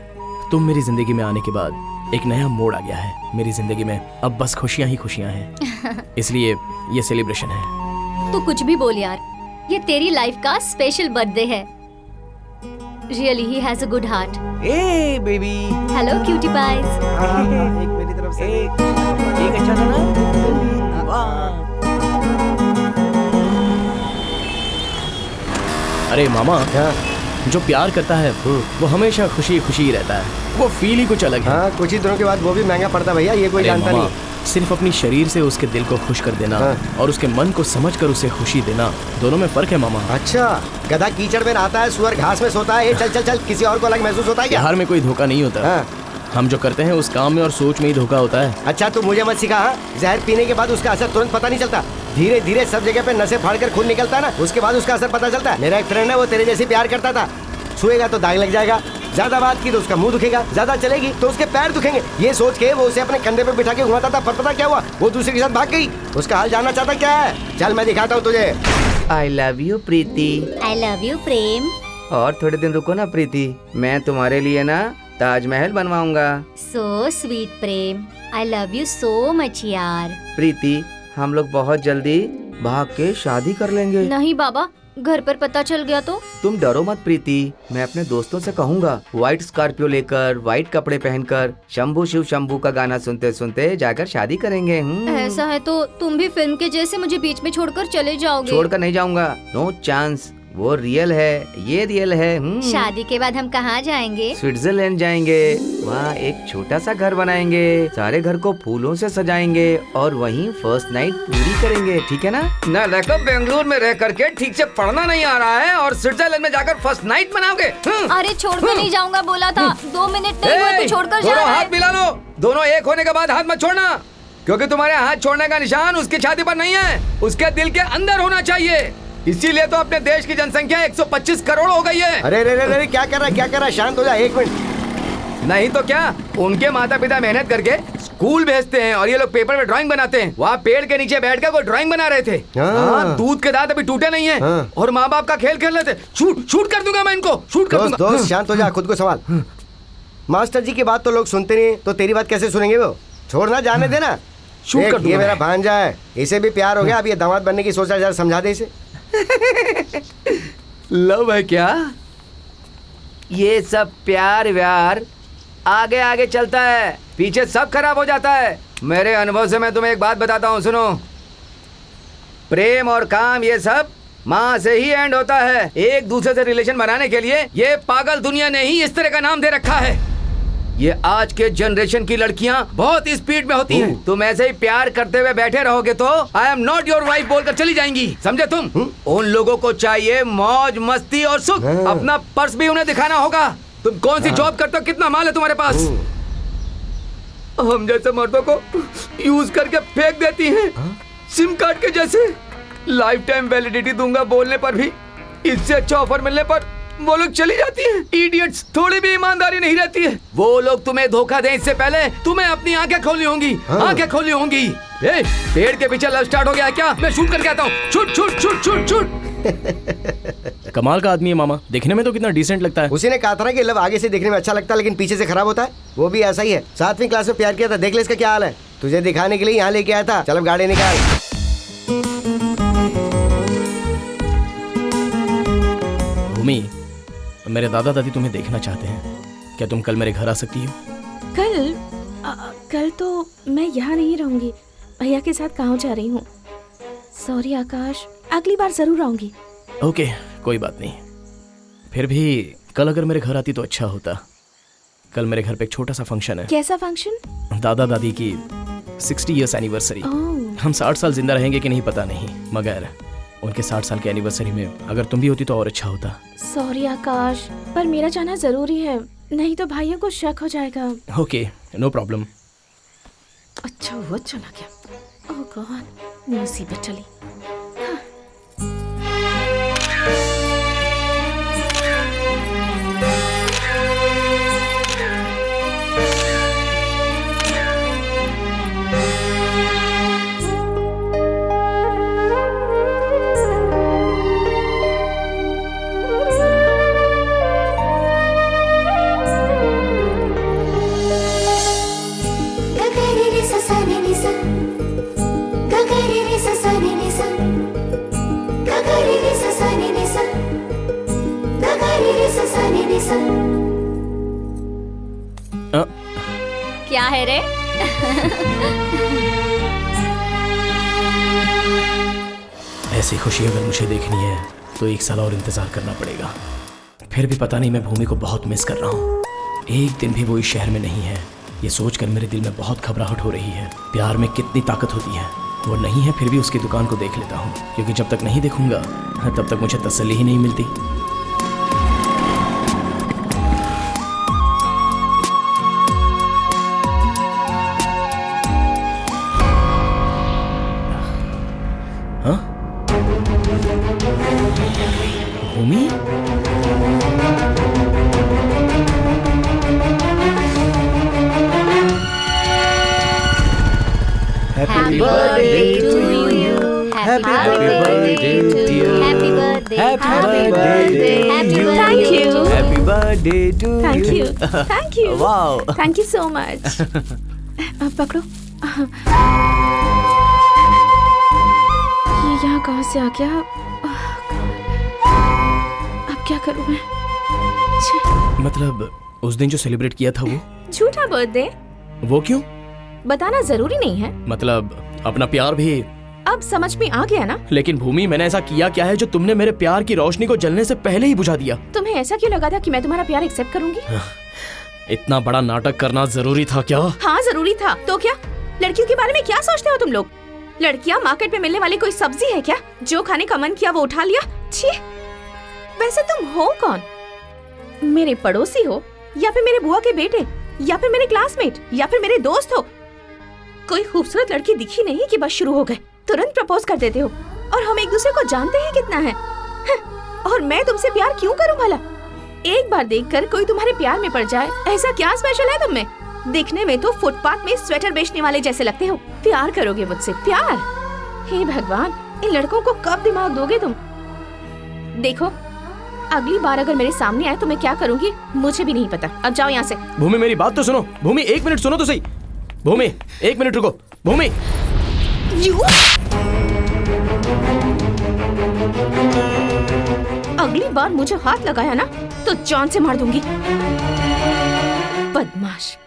तुम मेरी जिंदगी में आने के बाद एक नया मोड़ आ गया है मेरी जिंदगी में। अब बस खुशियां ही खुशियां हैं, इसलिए ये सेलिब्रेशन है। तू कुछ भी बोल यार, ये तेरी लाइफ का स्पेशल बर्थडे है। Really he has a good heart. ए बेबी, हेलो क्यूटी पाइज। एक मेरी तरफ से एक अच्छा था ना? वाह। अरे मामा, जो प्यार करता है वो हमेशा खुशी खुशी ही रहता है। वो फील ही कुछ अलग है। हाँ, कुछ ही दिनों के बाद वो भी महंगा पड़ता भैया, ये कोई अरे जानता मामा, नहीं। सिर्फ अपनी शरीर से उसके दिल को खुश कर देना और उसके मन को समझकर उसे खुशी देना, दोनों में फर्क है मामा। अच्छा, गधा कीचड़ में नहाता है, सुअर घास में सोता है। चल चल चल, किसी और को अलग महसूस होता है क्या? प्यार में कोई धोखा नहीं होता। हाँ। हम जो करते हैं उस काम में और सोच में ही धोखा होता है। अच्छा, तू मुझे मत सिखा। हाँ? जहर पीने के बाद उसका असर तुरंत पता नहीं चलता, धीरे धीरे सब जगह पे नसें फाड़कर खून निकलता है ना, उसके बाद उसका असर पता चलता है। मेरा एक फ्रेंड है, वो तेरे जैसे प्यार करता था। छुएगा तो दाग लग जाएगा, ज्यादा बात की तो उसका मुंह दुखेगा, ज्यादा चलेगी तो उसके पैर दुखेंगे। ये सोच के वो उसे अपने कंधे पे बिठा के घुमाता था, पर पता क्या हुआ? वो दूसरे के साथ भाग गई। उसका हाल जानना चाहता क्या है? चल मैं दिखाता हूँ तुझे। I love you Preeti. I love you Prem. और थोड़े दिन रुको ना प्रीति, मैं तुम्हारे लिए ना ताजमहल बनवाऊंगा। So sweet Prem, I love you so much यार। प्रीति, हम लोग बहुत जल्दी भाग के शादी कर लेंगे। नहीं बाबा, घर पर पता चल गया तो? तुम डरो मत प्रीति, मैं अपने दोस्तों से कहूँगा व्हाइट स्कॉर्पियो लेकर, व्हाइट कपड़े पहनकर, शंभू शिव शंभू का गाना सुनते सुनते जाकर शादी करेंगे। ऐसा है तो तुम भी फिल्म के जैसे मुझे बीच में छोड़कर चले जाओगे? छोड़कर नहीं जाऊंगा, नो चांस। वो रियल है, ये रियल है। शादी के बाद हम कहाँ जाएंगे? स्विट्जरलैंड जाएंगे, वहाँ एक छोटा सा घर बनाएंगे, सारे घर को फूलों से सजाएंगे और वहीं फर्स्ट नाइट पूरी करेंगे, ठीक है ना? ना देखो, बेंगलुरु में रह करके ठीक से पढ़ना नहीं आ रहा है और स्विट्जरलैंड में जाकर फर्स्ट नाइट मनाओगे। अरे छोड़कर नहीं जाऊंगा बोला था, 2 मिनट नहीं हुए तो छोड़कर जा दोनों रहा हाथ है। मिला लो, दोनों एक होने के बाद हाथ मत छोड़ना, क्योंकि तुम्हारे हाथ छोड़ने का निशान उसकी छाती पर नहीं है, उसके दिल के अंदर होना चाहिए। इसीलिए तो अपने देश की जनसंख्या 125 करोड़ हो गई है। अरे रे रे रे, क्या कर रहा है? शांत हो जा, एक मिनट। नहीं तो क्या, उनके माता पिता मेहनत करके स्कूल भेजते हैं और ये लोग पेपर में ड्राइंग बनाते हैं। वहाँ पेड़ के नीचे बैठकर कोई ड्राइंग बना रहे थे। दूध के दांत अभी टूटे नहीं है और माँ बाप का खेल खेल रहे थे। शूट कर दूंगा मैं इनको, शूट कर दूंगा। दोस्त शांत हो जा, खुद को संभाल। मास्टर जी की बात तो लोग सुनते नहीं, तो तेरी बात कैसे सुनेंगे वो? छोड़ना, जाने देना। शूट कर दूंगा। ये मेरा भांजा है, इसे भी प्यार हो गया, अब ये दामाद बनने की सोचा, जरा समझा दे इसे। लव है क्या? ये सब प्यार व्यार आगे आगे चलता है, पीछे सब खराब हो जाता है। मेरे अनुभव से मैं तुम्हें एक बात बताता हूँ, सुनो। प्रेम और काम ये सब माँ से ही एंड होता है। एक दूसरे से रिलेशन बनाने के लिए ये पागल दुनिया ने ही इस तरह का नाम दे रखा है। ये आज के जनरेशन की लड़कियां बहुत स्पीड में होती हैं। तुम ऐसे ही प्यार करते हुए बैठे रहोगे तो I am not your wife बोलकर चली जाएंगी, समझे तुम? उन लोगों को चाहिए मौज मस्ती और सुख। अपना पर्स भी उन्हें दिखाना होगा। तुम कौन सी जॉब करते हो, कितना माल है तुम्हारे पास? हम जैसे मर्दों को यूज करके फेंक देती हैं, सिम कार्ड के जैसे। लाइफ टाइम वैलिडिटी दूंगा बोलने पर भी, इससे अच्छा ऑफर मिलने पर वो लोग चली जाती हैं। इडियट्स, थोड़ी भी ईमानदारी नहीं रहती है। वो लोग तुम्हें धोखा दें इससे पहले तुम्हें अपनी आंखें खोलनी होंगी। आंखें खोलनी होंगी। पेड़ के पीछे लव स्टार्ट हो गया क्या? मैं शूट करके आता हूँ। Shoot shoot shoot shoot shoot. कमाल का आदमी है मामा, देखने में तो कितना डिसेंट लगता है। उसी ने कहा था ना कि लव आगे से देखने में अच्छा लगता है लेकिन पीछे से खराब होता है। वो भी ऐसा ही है। 7वीं क्लास में प्यार किया था, देख ले इसका क्या हाल है। तुझे दिखाने के लिए यहाँ लेके आया था। चल अब गाड़ी निकाल। भूमि, मेरे दादा दादी तुम्हें देखना चाहते हैं, क्या तुम कल मेरे घर आ सकती हो? कल तो मैं यहाँ नहीं रहूंगी, भैया के साथ गाँव जा रही हूँ। सॉरी आकाश, अगली बार जरूर आऊंगी। ओके, कोई बात नहीं। फिर भी कल अगर मेरे घर आती तो अच्छा होता। कल मेरे घर पे एक छोटा सा फंक्शन है। कैसा फंक्शन? दादा दादी की 60 ईयर्स एनिवर्सरी। हम 60 साल जिंदा रहेंगे कि नहीं पता नहीं, मगर उनके 60 साल के एनिवर्सरी में अगर तुम भी होती तो और अच्छा होता। सॉरी आकाश, पर मेरा जाना जरूरी है, नहीं तो भाइयों को शक हो जाएगा। Okay, no problem. अच्छा हुआ चला गया। ओह गॉड, मुसीबत चली। क्या है रे? ऐसी खुशी अगर मुझे देखनी है तो 1 साल और इंतजार करना पड़ेगा। फिर भी पता नहीं, मैं भूमि को बहुत मिस कर रहा हूँ। एक दिन भी वो इस शहर में नहीं है, ये सोचकर मेरे दिल में बहुत घबराहट हो रही है। प्यार में कितनी ताकत होती है। वो नहीं है, फिर भी उसकी दुकान को देख लेता हूँ, क्योंकि जब तक नहीं देखूंगा तब तक मुझे तसल्ली ही नहीं मिलती। हाँ? भूमि? Happy birthday to you. Happy birthday to you. Happy birthday. Happy birthday. Happy birthday. Thank you. Happy birthday to Thank you. Thank you. Wow. Thank you so much. पकड़ो। ये यहाँ कहाँ से आ गया? अब क्या करूँ मैं? छी, मतलब उस दिन जो सेलिब्रेट किया था वो? झूठा बर्थडे? वो क्यों? बताना जरूरी नहीं है। मतलब अपना प्यार भी? अब समझ में आ गया ना? लेकिन भूमि, मैंने ऐसा किया क्या है जो तुमने मेरे प्यार की रोशनी को जलने से पहले ही बुझा दिया? तुम्हें ऐसा क्यों लगा था कि मैं तुम्हारा प्यार एक्सेप्ट करूंगी? इतना बड़ा नाटक करना जरूरी था क्या? हाँ जरूरी था। तो क्या? लड़कियों के बारे में क्या सोचते हो तुम लोग? लड़कियाँ मार्केट में मिलने वाली कोई सब्जी है क्या? जो खाने का मन किया वो उठा लिया? छी! वैसे तुम हो कौन? मेरे पड़ोसी हो, या फिर मेरे बुआ के बेटे, या फिर मेरे क्लासमेट, या फिर मेरे दोस्त हो? कोई खूबसूरत लड़की दिखी नहीं कि बस शुरू हो गए, तुरंत प्रपोज कर देते हो। और हम एक दूसरे को जानते हैं कितना है। और मैं तुमसे प्यार क्यों करूं भला? एक बार देखकर कोई तुम्हारे प्यार में पड़ जाए, ऐसा क्या स्पेशल है तुम में? दिखने में तो फुटपाथ में स्वेटर बेचने वाले जैसे लगते हो। प्यार करोगे मुझसे? प्यार? हे भगवान, इन लड़कों को कब दिमाग दोगे तुम? देखो, अगली बार अगर मेरे सामने आए तो मैं क्या करूंगी मुझे भी नहीं पता। अब जाओ यहाँ से। भूमि, मेरी बात तो सुनो। भूमि, 1 मिनट सुनो तो सही। भूमि, 1 मिनट रुको। भूमि, अगली बार मुझे हाथ लगाया ना तो जान से मार दूंगी। बदमाश।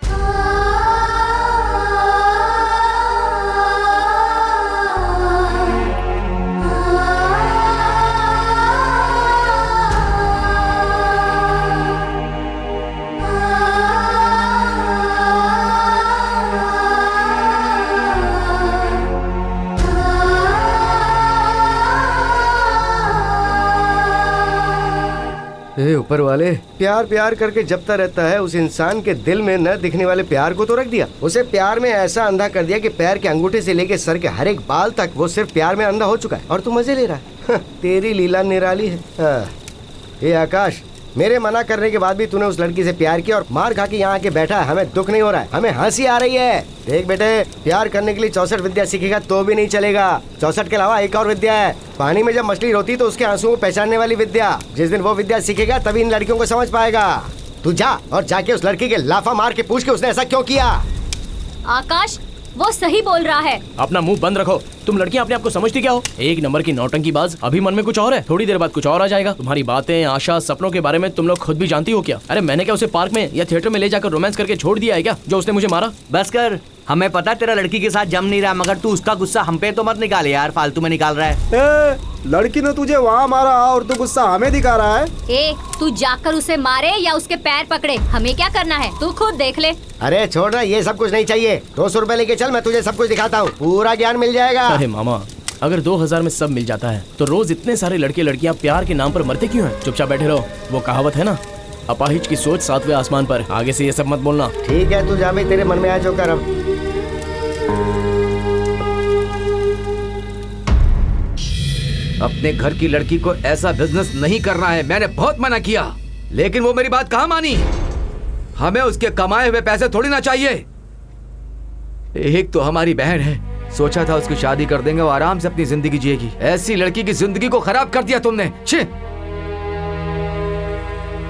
ए ऊपर वाले, प्यार प्यार करके जपता रहता है, उस इंसान के दिल में न दिखने वाले प्यार को तो रख दिया। उसे प्यार में ऐसा अंधा कर दिया कि पैर के अंगूठे से लेके सर के हर एक बाल तक वो सिर्फ प्यार में अंधा हो चुका है। और तू मजे ले रहा है। तेरी लीला निराली है। ये आकाश, मेरे मना करने के बाद भी तूने उस लड़की से प्यार किया और मार खा के यहाँ आके बैठा है। हमें दुख नहीं हो रहा है, हमें हंसी आ रही है। देख बेटे, प्यार करने के लिए 64 विद्या सीखेगा तो भी नहीं चलेगा। 64 के अलावा एक और विद्या है, पानी में जब मछली रोती तो उसके आंसुओं को पहचानने वाली विद्या। जिस दिन वो विद्या सीखेगा तभी इन लड़कियों को समझ पाएगा। तू जा और जाके उस लड़की के लाफा मार के पूछ के उसने ऐसा क्यों किया। आकाश, वो सही बोल रहा है। अपना मुंह बंद रखो। तुम लड़कियां अपने आप को समझती क्या हो? 1 नंबर की नौटंकी बाज। अभी मन में कुछ और है, थोड़ी देर बाद कुछ और आ जाएगा। तुम्हारी बातें, आशा, सपनों के बारे में तुम लोग खुद भी जानती हो क्या? अरे मैंने क्या उसे पार्क में या थिएटर में ले जाकर रोमांस करके छोड़ दिया है क्या, जो उसने मुझे मारा? बस कर, हमें पता तेरा लड़की के साथ जम नहीं रहा, मगर तू उसका गुस्सा हम पे तो मत निकाल यार, फालतू में निकाल रहा है। लड़की ने तुझे वहाँ मारा और तू गुस्सा हमें दिखा रहा है। ए, तू जाकर उसे मारे या उसके पैर पकड़े, हमें क्या करना है, तू खुद देख ले। अरे छोड़ ना, ये सब कुछ नहीं चाहिए। 200 रुपए लेके चल, मैं तुझे सब कुछ दिखाता हूँ, पूरा ज्ञान मिल जाएगा। अरे मामा, अगर 2000 में सब मिल जाता है तो रोज इतने सारे लड़के लड़कियां प्यार के नाम पर मरते क्यों हैं? चुपचाप बैठे रहो। वो कहावत है ना, अपाहिज की सोच 7वें आसमान पर। आगे से ये सब मत बोलना। ठीक है, तू जा भी, तेरे मन में आया जो कर। अब अपने घर की लड़की को ऐसा बिजनेस नहीं करना है। मैंने बहुत मना किया, लेकिन वो मेरी बात कहाँ मानी। हमें उसके कमाए हुए पैसे थोड़ी ना चाहिए। एक तो हमारी बहन है, सोचा था उसकी शादी कर देंगे, वो आराम से अपनी जिंदगी जिएगी। ऐसी लड़की की जिंदगी को खराब कर दिया तुमने। छी!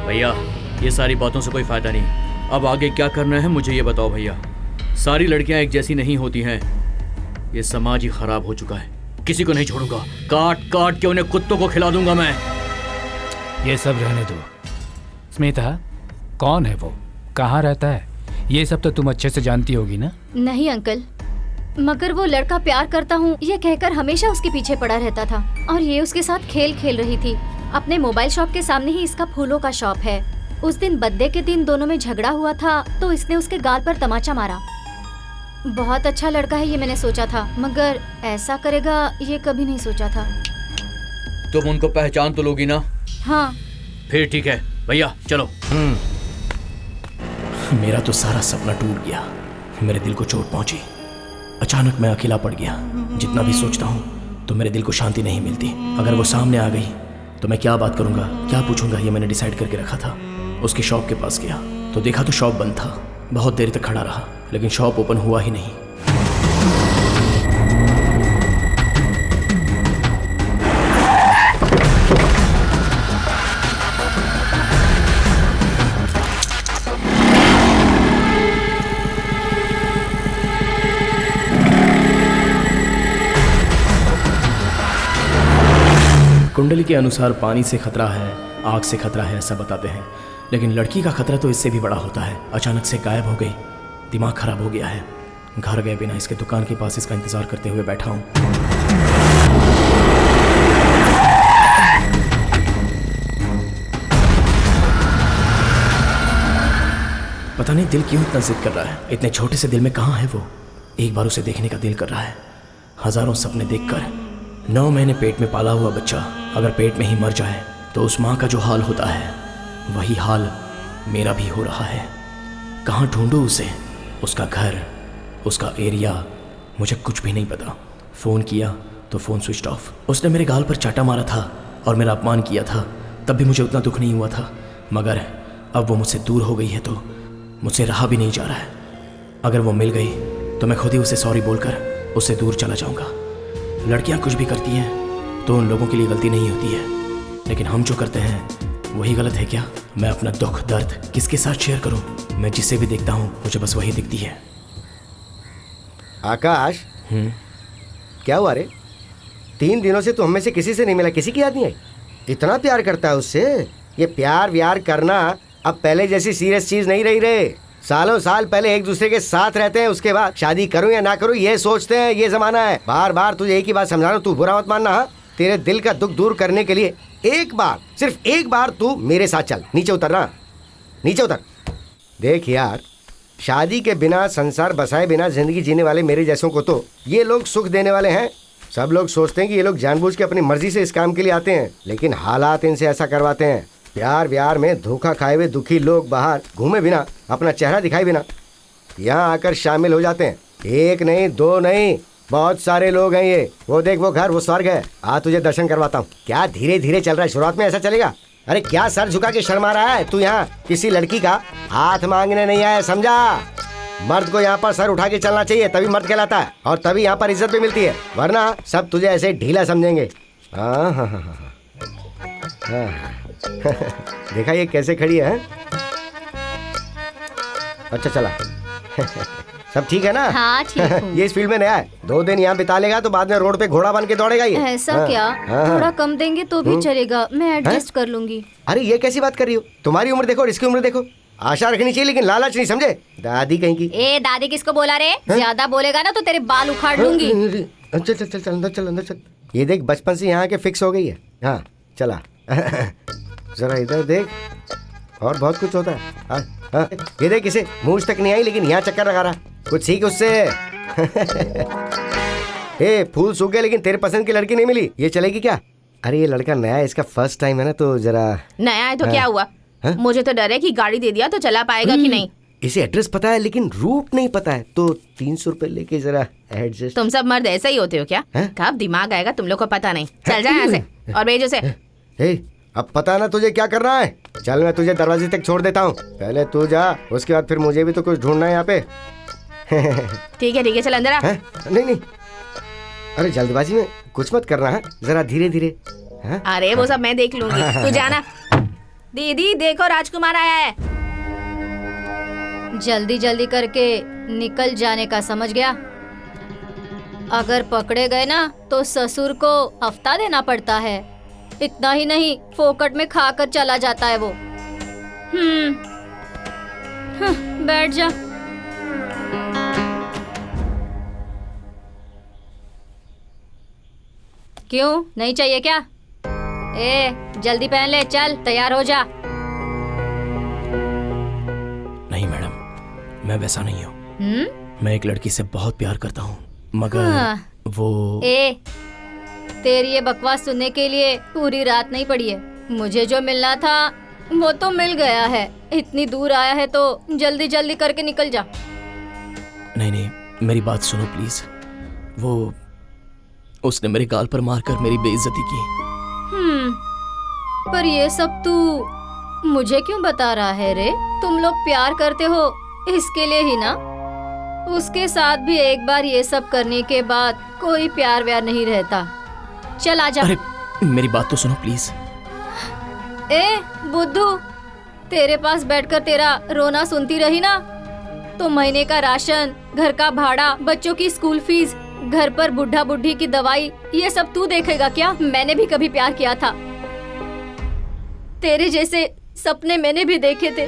भैया, ये सारी बातों से कोई फायदा नहीं। अब आगे क्या करना है मुझे ये बताओ भैया। सारी लड़कियां एक जैसी नहीं होती हैं। ये समाज ही खराब हो चुका है, किसी को नहीं छोड़ूंगा। काट काट के उन्हें कुत्तों को खिला दूंगा मैं। ये सब रहने दो। स्मिता, कौन है वो, कहाँ रहता है, ये सब तो तुम अच्छे से जानती होगी ना? नहीं अंकल, मगर वो लड़का प्यार करता हूँ ये कहकर हमेशा उसके पीछे पड़ा रहता था और ये उसके साथ खेल खेल रही थी। अपने मोबाइल शॉप के सामने ही इसका फूलों का शॉप है। उस दिन बर्थडे के दिन दोनों में झगड़ा हुआ था तो इसने उसके गाल पर तमाचा मारा। बहुत अच्छा लड़का है ये मैंने सोचा था, मगर ऐसा करेगा ये कभी नहीं सोचा था। तुम उनको पहचान तो लोगी ना? हाँ। फिर ठीक है भैया, चलो। मेरा तो सारा सपना टूट गया, मेरे दिल को चोट पहुंची। अचानक मैं अकेला पड़ गया। जितना भी सोचता हूँ तो मेरे दिल को शांति नहीं मिलती। अगर वो सामने आ गई तो मैं क्या बात करूँगा, क्या पूछूंगा, ये मैंने डिसाइड करके रखा था। उसकी शॉप के पास गया तो देखा तो शॉप बंद था। बहुत देर तक खड़ा रहा लेकिन शॉप ओपन हुआ ही नहीं। कुंडली के अनुसार पानी से खतरा है, आग से खतरा है, ऐसा बताते हैं, लेकिन लड़की का खतरा तो इससे भी बड़ा होता है। अचानक से गायब हो गई, दिमाग खराब हो गया है। घर गए बिना इसके दुकान के पास इसका इंतजार करते हुए बैठा हूँ। पता नहीं दिल क्यों इतना जिद कर रहा है। इतने छोटे से दिल में कहाँ है वो। एक बार उसे देखने का दिल कर रहा है। हजारों सपने देखकर 9 महीने पेट में पाला हुआ बच्चा अगर पेट में ही मर जाए तो उस माँ का जो हाल होता है वही हाल मेरा भी हो रहा है। कहाँ ढूंढूं उसे, उसका घर, उसका एरिया, मुझे कुछ भी नहीं पता। फ़ोन किया तो फ़ोन स्विच ऑफ। उसने मेरे गाल पर चाटा मारा था और मेरा अपमान किया था, तब भी मुझे उतना दुख नहीं हुआ था। मगर अब वो मुझसे दूर हो गई है तो मुझसे रहा भी नहीं जा रहा है। अगर वो मिल गई तो मैं खुद ही उसे सॉरी बोलकर उससे दूर चला जाऊँगा। लड़कियाँ कुछ भी करती हैं तो उन लोगों के लिए गलती नहीं होती है, लेकिन हम जो करते हैं वही गलत है क्या? मैं अपना दुख दर्द किसके साथ शेयर करूं? मैं जिसे भी देखता हूं मुझे बस वही दिखती है। आकाश, क्या हुआ रे? 3 दिनों से तू हमें से किसी से नहीं मिला, किसी की याद नहीं आई? इतना प्यार करता है उससे? ये प्यार व्यार करना अब पहले जैसी सीरियस चीज नहीं रही रे। सालों साल पहले एक दूसरे के साथ रहते हैं, उसके बाद शादी करूं या ना करूं ये सोचते हैं। ये जमाना है। बार बार तुझे एक ही बात समझा रहा हूं, तू बुरा मत मानना। हाँ, तेरे दिल का दुख दूर करने के लिए एक बार, सिर्फ एक बार तू मेरे साथ चल। नीचे उतरना, नीचे उतर। देख यार, शादी के बिना, संसार बसाए बिना जिंदगी जीने वाले मेरे जैसों को तो ये लोग सुख देने वाले हैं। सब लोग सोचते हैं कि ये लोग जानबूझ के अपनी मर्जी से इस काम के लिए आते हैं, लेकिन हालात इनसे ऐसा करवाते हैं। प्यार व्यार में धोखा खाए हुए दुखी लोग बाहर घूमे बिना, अपना चेहरा दिखाए बिना यहाँ आकर शामिल हो जाते हैं। एक नहीं, 2 नहीं, बहुत सारे लोग हैं ये। वो देख, वो घर, वो स्वर्ग है। आ तुझे दर्शन करवाता हूँ। क्या धीरे धीरे चल रहा है, शुरुआत में ऐसा चलेगा? अरे क्या सर झुका के शर्मा रहा है तू? यहाँ किसी लड़की का हाथ मांगने नहीं आया, समझा? मर्द को यहाँ पर सर उठा के चलना चाहिए, तभी मर्द कहलाता है और तभी यहाँ पर इज्जत भी मिलती है, वरना सब तुझे ऐसे ढीला समझेंगे। हाँ हाँ हाँ हाँ देखा ये कैसे खड़ी है? अच्छा चला सब ठीक है ना? हाँ ठीक हूँ। ये इस फील्ड में नया है, 2 दिन यहाँ बिता लेगा तो बाद में रोड पे घोड़ा बन के दौड़ेगा ये। ऐसा हाँ, क्या? हाँ, थोड़ा कम देंगे तो भी चलेगा, मैं एडजस्ट कर लूंगी। अरे ये कैसी बात कर रही हो? तुम्हारी उम्र देखो और इसकी उम्र देखो। आशा रखनी चाहिए लेकिन लालच नहीं, समझे? दादी कहीं की। ए दादी किसको बोला रे? ज्यादा बोलेगा ना तो तेरे बाल उखाड़ लूंगी। चल चल चल अंदर चल, अंदर चल। ये देख, बचपन से यहाँ के फिक्स हो गई है। हाँ चला जरा इधर देख, और बहुत कुछ होता है। हाँ, ये देख, इसे मूंछ तक नहीं आई लेकिन यहाँ चक्कर लगा रहा। कुछ सीख उससे। ए, फूल सूख गए लेकिन तेरे पसंद की लड़की नहीं मिली, ये चलेगी क्या? अरे ये लड़का नया है, इसका फर्स्ट टाइम है ना, तो जरा। नया है तो क्या हुआ? मुझे तो डर है कि गाड़ी दे दिया तो चला पाएगा कि नहीं। इसे एड्रेस पता है लेकिन रूट नहीं पता है, तो 300 रुपए लेके जरा एडजस्ट। तुम सब मर्द ऐसे ही होते हो क्या? कब दिमाग आएगा तुम लोग को पता नहीं। चल जा यहाँ से और भेज उसे। अब पता ना तुझे क्या करना है। चल मैं तुझे दरवाजे तक छोड़ देता हूँ, पहले तू जा, उसके बाद फिर मुझे भी तो कुछ ढूंढना है यहाँ पे। ठीक है चल अंदर आ। नहीं नहीं, अरे जल्दबाजी में कुछ मत करना है, जरा धीरे धीरे। अरे वो सब मैं देख लूंगी, तू जाना। दीदी देखो राजकुमार आया है। जल्दी जल्दी करके निकल जाने का, समझ गया? अगर पकड़े गए ना तो ससुर को हफ्ता देना पड़ता है। इतना ही नहीं, फोकट में खाकर चला जाता है वो। बैठ जा। क्यों, नहीं चाहिए क्या? जल्दी पहन ले, चल तैयार हो जा। नहीं मैडम, मैं वैसा नहीं हूँ। मैं एक लड़की से बहुत प्यार करता हूँ, मगर वो तेरी ये बकवास सुनने के लिए पूरी रात नहीं पड़ी है। मुझे जो मिलना था वो तो मिल गया है। इतनी दूर आया है तो जल्दी जल्दी करके निकल जा। नहीं, मेरी बात सुनो प्लीज। उसने मेरे गाल पर मारकर मेरी बेइज्जती की। पर ये सब तू मुझे क्यों बता रहा है रे? तुम लोग प्यार करते हो इसके लिए ही ना? उसके साथ भी एक बार ये सब करने के बाद कोई प्यार व्यार नहीं रहता। चल आजा। अरे मेरी बात तो सुनो प्लीज। बुद्धू, तेरे पास बैठकर तेरा रोना सुनती रही ना तो महीने का राशन, घर का भाड़ा, बच्चों की स्कूल फीस, घर पर बुढ़ा बुढ़ी की दवाई, ये सब तू देखेगा क्या? मैंने भी कभी प्यार किया था। तेरे जैसे सपने मैंने भी देखे थे।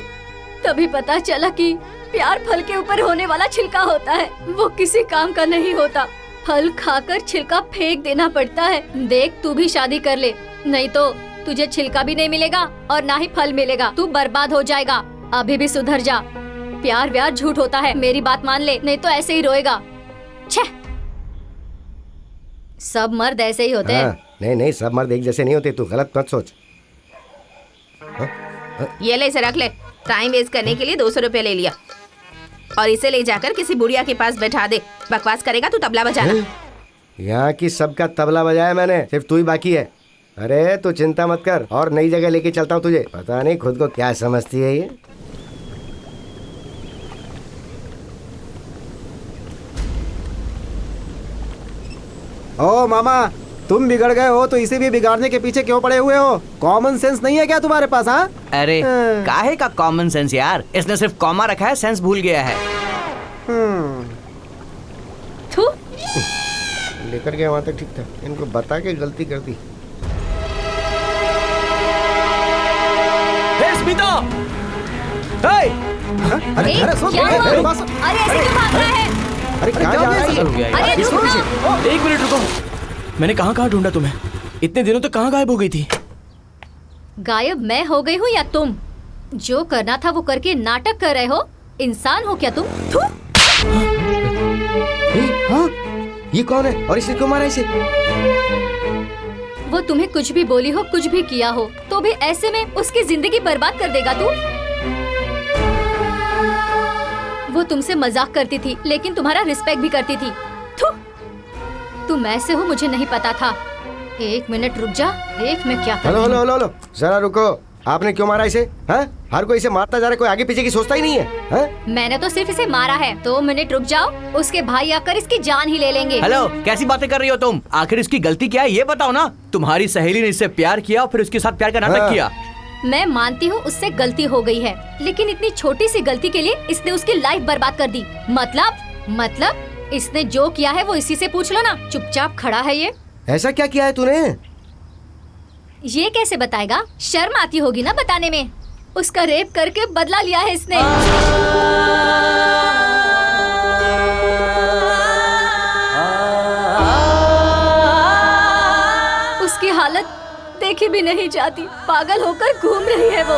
तभी पता चला कि प्यार फल के ऊपर होने वाला छिलका होता है, वो किसी काम का नहीं होता। फल खाकर छिलका फेंक देना पड़ता है। देख, तू भी शादी कर ले, नहीं तो तुझे छिलका भी नहीं मिलेगा और ना ही फल मिलेगा। तू बर्बाद हो जाएगा। अभी भी सुधर जा। प्यार व्यार झूठ होता है, मेरी बात मान ले, नहीं तो ऐसे ही रोएगा। छे, सब मर्द ऐसे ही होते हैं। नहीं, सब मर्द एक जैसे नहीं होते। तू गलत मत सोच। ये ले, इसे रख ले। टाइम वेस्ट करने के लिए 200 रुपए ले लिया और इसे ले जाकर किसी बुढ़िया के पास बैठा दे। बकवास करेगा तो तबला बजाना। यहाँ की सबका तबला बजाया मैंने, सिर्फ तू ही बाकी है। अरे तू चिंता मत कर, और नई जगह लेके चलता हूँ तुझे। पता नहीं खुद को क्या समझती है ये। ओ मामा, तुम बिगड़ गए हो तो इसे भी बिगाड़ने के पीछे क्यों पड़े हुए हो? कॉमन सेंस नहीं है क्या तुम्हारे पास? हाँ, अरे काहे का कॉमन सेंस यार, इसने सिर्फ कॉमा रखा है, सेंस भूल गया है। लेकर गया वहाँ तक ठीक था, इनको बता के गलती कर दी। स्मिता! अरे क्या हुआ? अरे ऐसे क्यों भाग रहा है? अरे कहाँ जा रहा है? अरे रुको ना। एक मिनट रुको। मैंने कहाँ ढूंढा तुम्हें? इतने दिनों तक कहाँ गायब हो गई थी? गायब मैं हो गई हूँ या तुम? जो करना था वो करके नाटक कर रहे हो। इंसान हो क्या तुम? हाँ, ये कौन है और इसने क्यों मारा इसे? वो तुम्हें कुछ भी बोली हो, कुछ भी किया हो, तो भी ऐसे में उसकी जिंदगी बर्बाद कर देगा तू? वो तुमसे मजाक करती थी लेकिन तुम्हारा रिस्पेक्ट भी करती थी। तुम ऐसे हो मुझे नहीं पता था। एक मिनट रुक जा, देख मैं क्या कर रही हूँ। हेलो, जरा रुको। आपने क्यों मारा इसे? हाँ? हर कोई इसे मारता जा रहा है, कोई आगे पीछे की सोचता ही नहीं है। हाँ? मैंने तो सिर्फ इसे मारा है। 2 मिनट रुक जाओ, उसके भाई आकर इसकी जान ही ले लेंगे। हेलो, कैसी बातें कर रही हो तुम? आखिर इसकी गलती क्या है ये बताओ ना। तुम्हारी सहेली ने इससे प्यार किया और फिर उसके साथ प्यार का नाटक किया। मैं मानती हूँ उससे गलती हो गई है, लेकिन इतनी छोटी सी गलती के लिए इसने उसकी लाइफ बर्बाद कर दी। मतलब इसने जो किया है वो इसी से पूछ लो ना। चुपचाप खड़ा है ये। ऐसा क्या किया है तूने? ये कैसे बताएगा? शर्म आती होगी ना बताने में। उसका रेप करके बदला लिया है इसने। उसकी हालत देखी भी नहीं जाती, पागल होकर घूम रही है वो।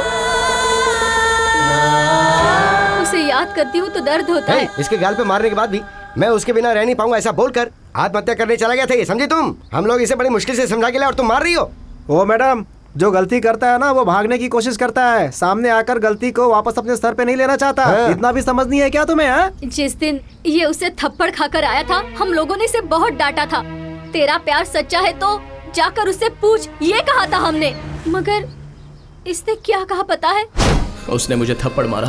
उसे याद करती हूँ तो दर्द होता है। इसके गाल पे मारने के बाद भी मैं उसके बिना रह नहीं पाऊंगा, ऐसा बोलकर आत्महत्या करने चला गया था ये, समझी तुम? हम लोग इसे बड़ी मुश्किल से समझा के लाए और तुम मार रही हो। ओ मैडम, जो गलती करता है ना वो भागने की कोशिश करता है, सामने आकर गलती को वापस अपने सर पे नहीं लेना चाहता। हाँ। इतना भी समझ नहीं है क्या तुम्हें? हाँ? जिस दिन ये उसे थप्पड़ खाकर आया था, हम लोगों ने इसे बहुत डांटा था। तेरा प्यार सच्चा है तो जाकर उससे पूछ, ये कहा था हमने। मगर इसने क्या कहा पता है? उसने मुझे थप्पड़ मारा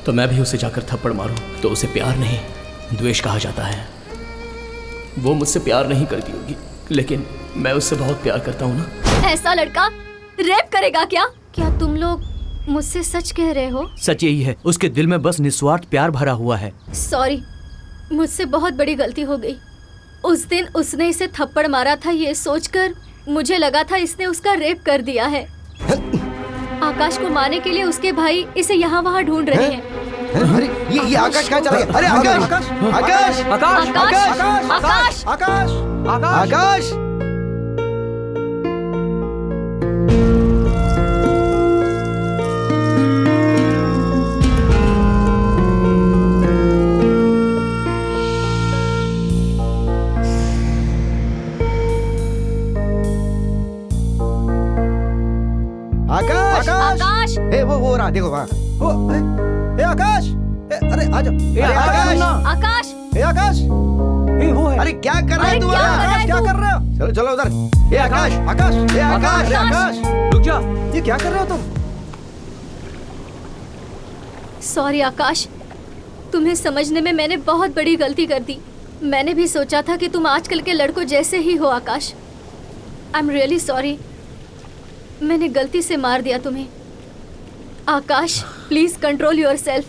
तो मैं भी उसे जाकर थप्पड़ मारूं तो उसे प्यार नहीं द्वेष कहा जाता है। वो मुझसे प्यार नहीं करती होगी लेकिन मैं उससे बहुत प्यार करता हूँ ना। ऐसा लड़का रेप करेगा क्या? क्या तुम लोग मुझसे सच कह रहे हो? सच यही है, उसके दिल में बस निस्वार्थ प्यार भरा हुआ है। सॉरी, मुझसे बहुत बड़ी गलती हो गई। उस दिन उसने इसे थप्पड़ मारा था ये सोचकर मुझे लगा था इसने उसका रेप कर दिया है। आकाश को मारने के लिए उसके भाई इसे यहाँ वहाँ ढूंढ रहे हैं। अरे ये आकाश कहाँ चला गया? अरे आकाश आकाश आकाश आकाश आकाश आकाश आकाश आकाश ए वो रहा, देखो वहाँ। ए आकाश, अरे आ जाओ। अरे आकाश आकाश ए आकाश, वो है। अरे क्या कर रहे अरे तू? क्या कर रहा है क्या तू? कर रहे हो? चलो चलो उधर। ए आकाश आकाश, ए आकाश अरे आकाश, रुक जा। ये क्या कर रहे हो तुम? सॉरी आकाश, तुम्हें समझने में मैंने बहुत बड़ी गलती कर दी। मैंने भी सोचा था कि तुम आजकल के लड़कों जैसे ही हो आकाश। आई एम रियली सॉरी, मैंने गलती से मार दिया तुम्हें। आकाश प्लीज कंट्रोल योरसेल्फ।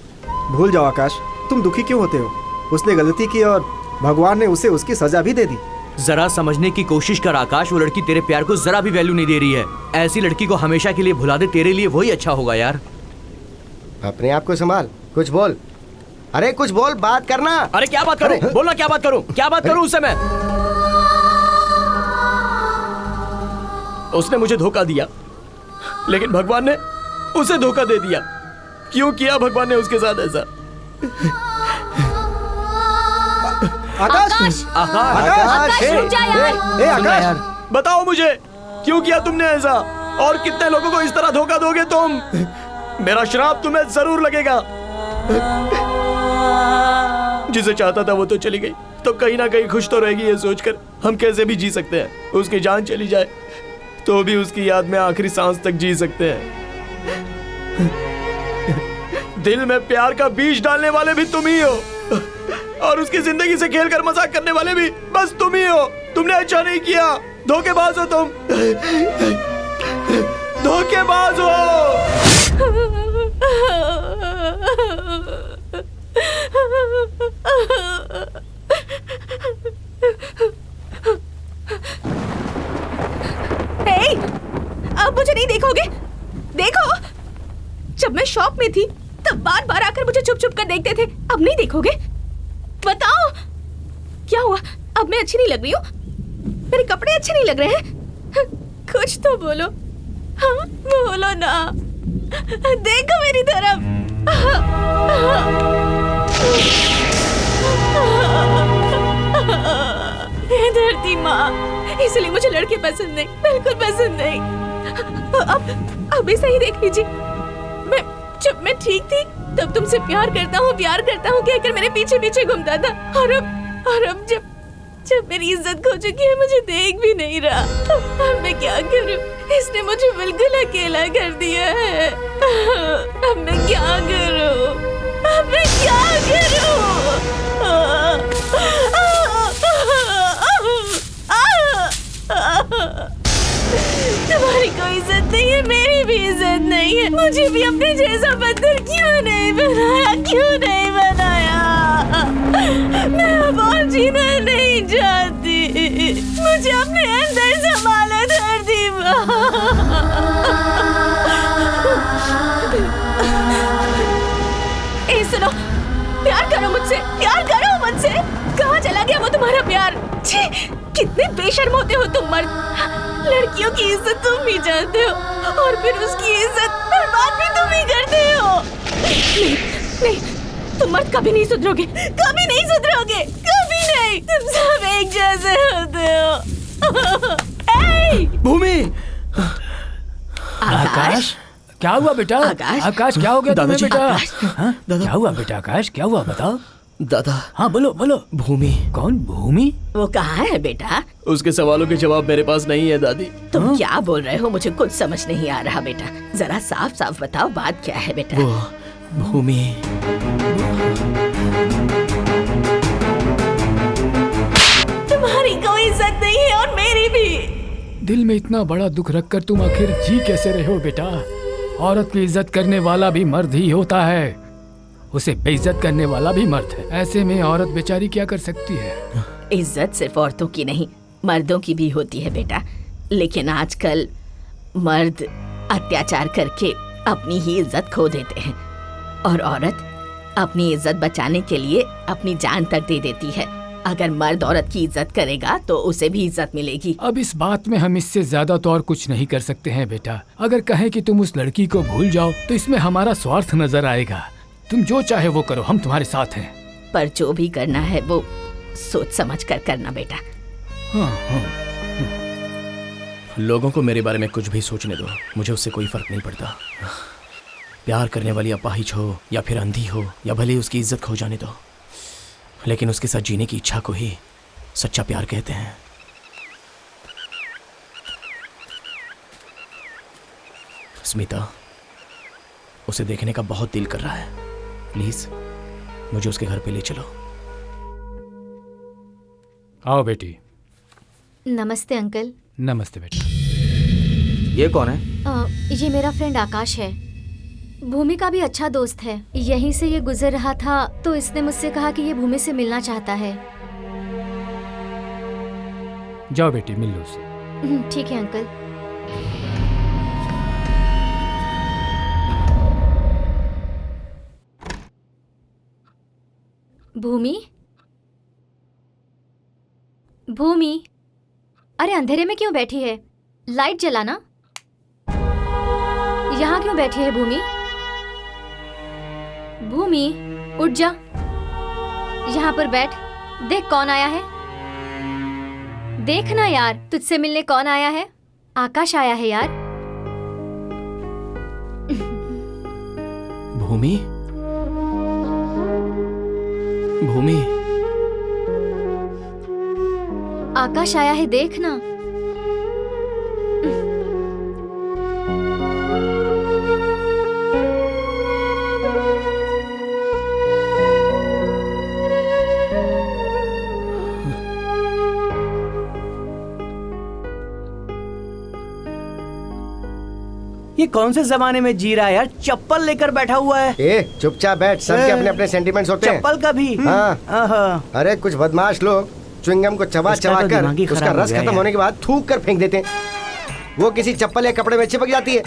भूल जाओ आकाश, तुम दुखी क्यों होते हो? उसने गलती की और भगवान ने उसे उसकी सजा भी दे दी। जरा समझने की कोशिश कर आकाश, वो लड़की तेरे प्यार को जरा भी वैल्यू नहीं दे रही है। ऐसी लड़की को हमेशा के लिए भुला दे, तेरे लिए वही अच्छा होगा यार। अपने आप को संभाल, कुछ बोल। अरे कुछ बोल, बात करना। अरे क्या बात करूं? बोलना क्या बात करूं? क्या बात करूं उससे मैं? उसने मुझे धोखा दिया, लेकिन भगवान ने उसे धोखा दे दिया। क्यों किया भगवान ने उसके साथ ऐसा? आकाश, आकाश रुक जा यार। ए आकाश, बताओ मुझे क्यों किया तुमने ऐसा, और कितने लोगों को इस तरह धोखा दोगे तुम? मेरा श्राप तुम्हें जरूर लगेगा। जिसे चाहता था वो तो चली गई, तो कहीं ना कहीं खुश तो रहेगी ये सोचकर हम कैसे भी जी सकते हैं। उसकी जान चली जाए तो भी उसकी याद में आखिरी सांस तक जी सकते हैं। दिल में प्यार का बीज डालने वाले भी तुम ही हो, और उसकी जिंदगी से खेलकर मजाक करने वाले भी बस तुम ही हो। तुमने अच्छा नहीं किया, धोखेबाज हो तुम, धोखेबाज हो। हे, अब मुझे नहीं देखोगे? देखो, जब मैं शॉप में थी तब बार बार आकर मुझे छुप छुप कर देखते थे, अब नहीं देखोगे? बताओ क्या हुआ? अब मैं अच्छी नहीं लग रही हूँ? मेरे कपड़े अच्छे नहीं लग रहे हैं? कुछ तो बोलो। हाँ बोलो ना, देखो मेरी तरफ। हे धरती माँ, इसलिए मुझे लड़के पसंद नहीं, बिल्कुल पसंद नहीं। अब भी सही देख लीजिए, जब मैं ठीक थी तब तुमसे प्यार करता हूँ कहकर मेरे पीछे पीछे घूमता था, और अब जब मेरी इज्जत खो चुकी है, मुझे देख भी नहीं रहा। अब मैं क्या करूँ? इसने मुझे बिल्कुल अकेला कर दिया है। अब मैं क्या करूँ? तुम्हारी कोई इज्जत नहीं है, मेरी भी इज्जत नहीं है। मुझे भी अपने जैसा पत्थर क्यों नहीं बनाया? मैं अब और जीना नहीं चाहती, मुझे अपने अंदर संभालो धरती माँ। सुनो, प्यार करो मुझसे। कहाँ चला गया वो तुम्हारा प्यार? छी, कितने बेशर्म होते हो तुम मर्द। लड़कियों की इज्जत तुम ही जानते हो, और फिर उसकी इज्जत बर्बाद भी तुम ही करते हो। नहीं, तुम मर्द कभी नहीं सुधरोगे, कभी नहीं। तुम सब एक जैसे होते हो। भूमि, आकाश, क्या हुआ बेटा? आकाश क्या हो गया तुम्हें बेटा? हाँ? क्या हुआ बेटा? आकाश क्या हुआ बताओ। दादा। हाँ बोलो। भूमि। कौन भूमि? वो कहाँ है बेटा? उसके सवालों के जवाब मेरे पास नहीं है दादी। तुम क्या बोल रहे हो? मुझे कुछ समझ नहीं आ रहा बेटा, जरा साफ साफ बताओ बात क्या है बेटा। वो भूमि, तुम्हारी कोई इज्जत नहीं है और मेरी भी। दिल में इतना बड़ा दुख रखकर तुम आखिर जी कैसे रहे हो बेटा? औरत की इज्जत करने वाला भी मर्द ही होता है, उसे बेइज्जत करने वाला भी मर्द है। ऐसे में औरत बेचारी क्या कर सकती है? इज्जत सिर्फ औरतों की नहीं, मर्दों की भी होती है बेटा। लेकिन आजकल मर्द अत्याचार करके अपनी ही इज्जत खो देते हैं और औरत अपनी इज्जत बचाने के लिए अपनी जान तक दे देती है। अगर मर्द औरत की इज्जत करेगा तो उसे भी इज्जत मिलेगी। अब इस बात में हम इससे ज्यादा तो और कुछ नहीं कर सकते हैं बेटा। अगर कहें कि तुम उस लड़की को भूल जाओ तो इसमें हमारा स्वार्थ नजर आएगा। तुम जो चाहे वो करो, हम तुम्हारे साथ हैं। पर जो भी करना है वो सोच समझ कर करना बेटा। हाँ। लोगों को मेरे बारे में कुछ भी सोचने दो, मुझे उससे कोई फर्क नहीं पड़ता। प्यार करने वाली अपाहिज हो या फिर अंधी हो या भले उसकी इज्जत खो जाने दो, लेकिन उसके साथ जीने की इच्छा को ही सच्चा प्यार कहते हैं। स्मिता, उसे देखने का बहुत दिल कर रहा है। प्लीज मुझे उसके घर पे ले चलो। आओ बेटी। नमस्ते अंकल। नमस्ते बेटा। ये कौन है? ये मेरा फ्रेंड आकाश है। भूमि का भी अच्छा दोस्त है। यहीं से ये गुजर रहा था तो इसने मुझसे कहा कि ये भूमि से मिलना चाहता है। जाओ बेटी, मिल लो उसे। ठीक है अंकल। भूमि, भूमि, अरे अंधेरे में क्यों बैठी है? लाइट जलाना। यहाँ क्यों बैठी है भूमि? भूमि, उठ जा, यहाँ पर बैठ। देख कौन आया है। देख ना यार, तुझसे मिलने कौन आया है? आकाश आया है यार। भूमि, भूमि, आकाश आया है, देख ना। ये कौन से जमाने में जी रहा है यार? चप्पल लेकर बैठा हुआ है। ए चुपचाप बैठ, सबके अपने अपने सेंटिमेंट्स होते हैं। चप्पल का भी। हाँ। अरे कुछ बदमाश लोग च्युइंगम को चबा चबा कर उसका रस खत्म होने के बाद थूक कर फेंक देते हैं। वो किसी चप्पल या कपड़े में चिपक जाती है।